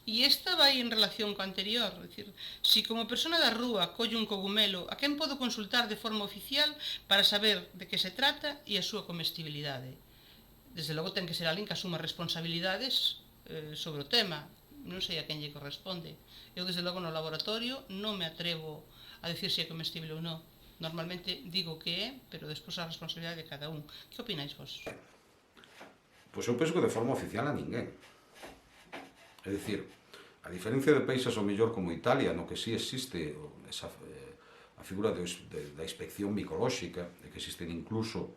E esta vai en relación co anterior, é dicir, se como persona da rúa colle un cogumelo, a quen podo consultar de forma oficial para saber de que se trata e a súa comestibilidade? Desde logo ten que ser alguén que asuma responsabilidades sobre o tema, non sei a quen lle corresponde. Eu desde logo no laboratorio non me atrevo a decir se é comestible ou non. Normalmente digo que é, pero despois a responsabilidade de cada un. Que opináis vos? Pois eu penso que de forma oficial a ninguén. É dicir, a diferencia de países ao mellor como Italia, no que sí existe a figura da inspección micolóxica, e que existen incluso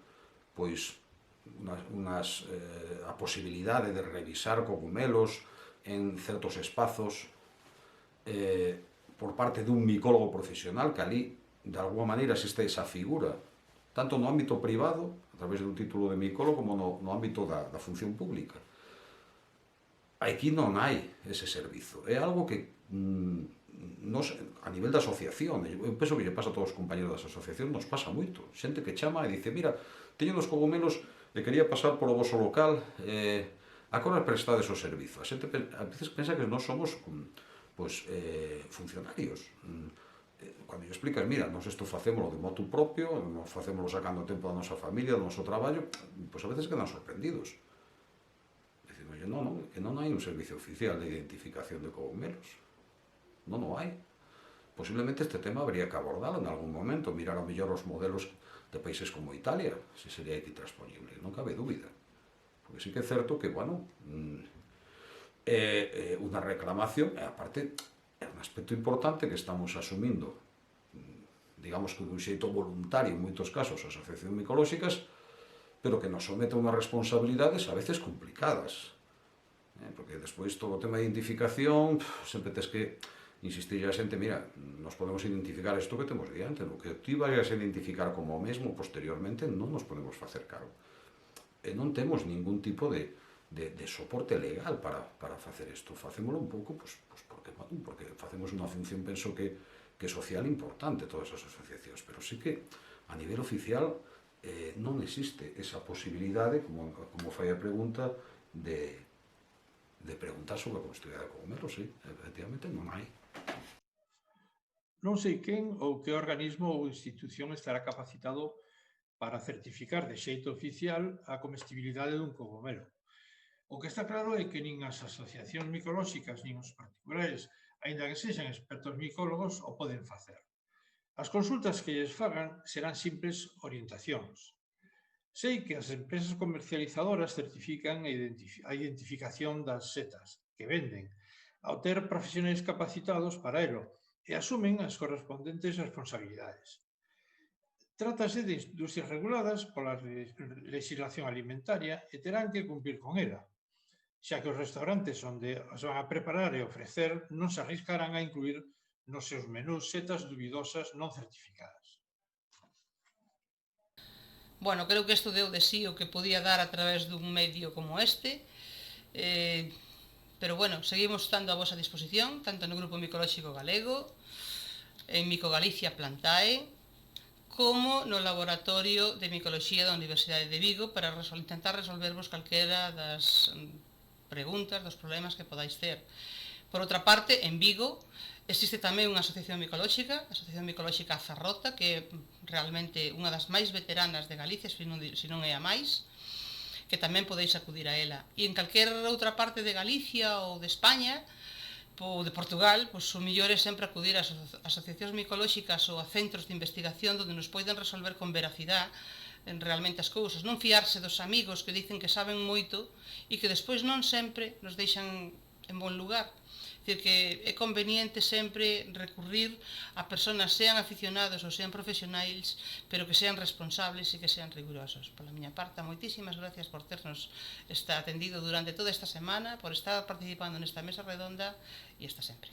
pois a posibilidade de revisar cogumelos en certos espazos por parte dun micólogo profesional, que ali de alguma maneira existe esa figura, tanto no ámbito privado, a través dun título de micólogo, como no ámbito da función pública. Aquí non hai ese servizo. É algo que a nivel da asociación, eu penso que lle pasa a todos os compañeros das asociacións, nos pasa moito. Xente que chama e dice, mira, teño dos cogumelos e quería pasar polo voso local, a que hora prestades o servizo? A xente a veces pensa que nós somos funcionarios. Cando lle explicas, mira, nos isto facémolo de motu propio, nos facémolo sacando tempo da nosa familia, do noso traballo, pois a veces quedan sorprendidos. Non hai un servicio oficial de identificación de cogumelos. Non o hai. posiblemente este tema habría que abordarlo en algún momento, mirar a mellor os modelos de países como Italia, se sería aquí transponible, non cabe dúbida. Porque sí que é certo que, bueno, é unha reclamación, e aparte é un aspecto importante que estamos asumindo, digamos que dun xeito voluntario en moitos casos, as asociacións micolóxicas, pero que nos somete a unhas responsabilidades a veces complicadas. Porque despois todo o tema de identificación, sempre tes que insistir a xente, mira, nos podemos identificar isto que temos diante, no que ti vais a identificar como o mesmo posteriormente non nos podemos facer cargo. E non temos ningún tipo de soporte legal para facer isto. Facémolo un pouco porque facemos unha función, penso que social importante todas as asociacións, pero sí que a nivel oficial non existe esa posibilidade, como fai a pregunta, de preguntar sobre a comestibilidade de cogumelos, sí, efectivamente non hai. Non sei quen ou que organismo ou institución estará capacitado para certificar de xeito oficial a comestibilidade dun cogomelo. O que está claro é que nin as asociacións micolóxicas nin os particulares, aínda que sexan expertos micólogos, o poden facer. As consultas que lles fagan serán simples orientacións. Sei que as empresas comercializadoras certifican a identificación das setas que venden, ao ter profesionais capacitados para elo, e asumen as correspondentes responsabilidades. Trátase de industrias reguladas pola legislación alimentaria e terán que cumplir con ela, xa que os restaurantes onde as van a preparar e ofrecer non se arriscarán a incluir nos seus menús setas dubidosas non certificadas. Bueno, creo que isto deu de sí o que podía dar a través dun medio como este, pero bueno, seguimos estando a vosa disposición, tanto no Grupo Micolóxico Galego, en Micogalicia Plantae, como no Laboratorio de Micoloxía da Universidade de Vigo para intentar resolvervos calquera das preguntas, dos problemas que podáis ter. Por outra parte, en Vigo existe tamén unha asociación micolóxica, a Asociación Micolóxica Zarrota, que é realmente unha das máis veteranas de Galicia, se non é a máis, que tamén podeis acudir a ela. E en calquera outra parte de Galicia ou de España ou de Portugal, pois o mellor é sempre acudir a asociacións micolóxicas ou a centros de investigación onde nos poden resolver con veracidade realmente as cousas. Non fiarse dos amigos que dicen que saben moito e que despois non sempre nos deixan en bon lugar. É dicir, que é conveniente sempre recurrir a persoas sean aficionados ou sean profesionais, pero que sean responsables e que sean rigurosos. Pola miña parte, moitísimas gracias por ternos atendido durante toda esta semana, por estar participando nesta mesa redonda e hasta sempre.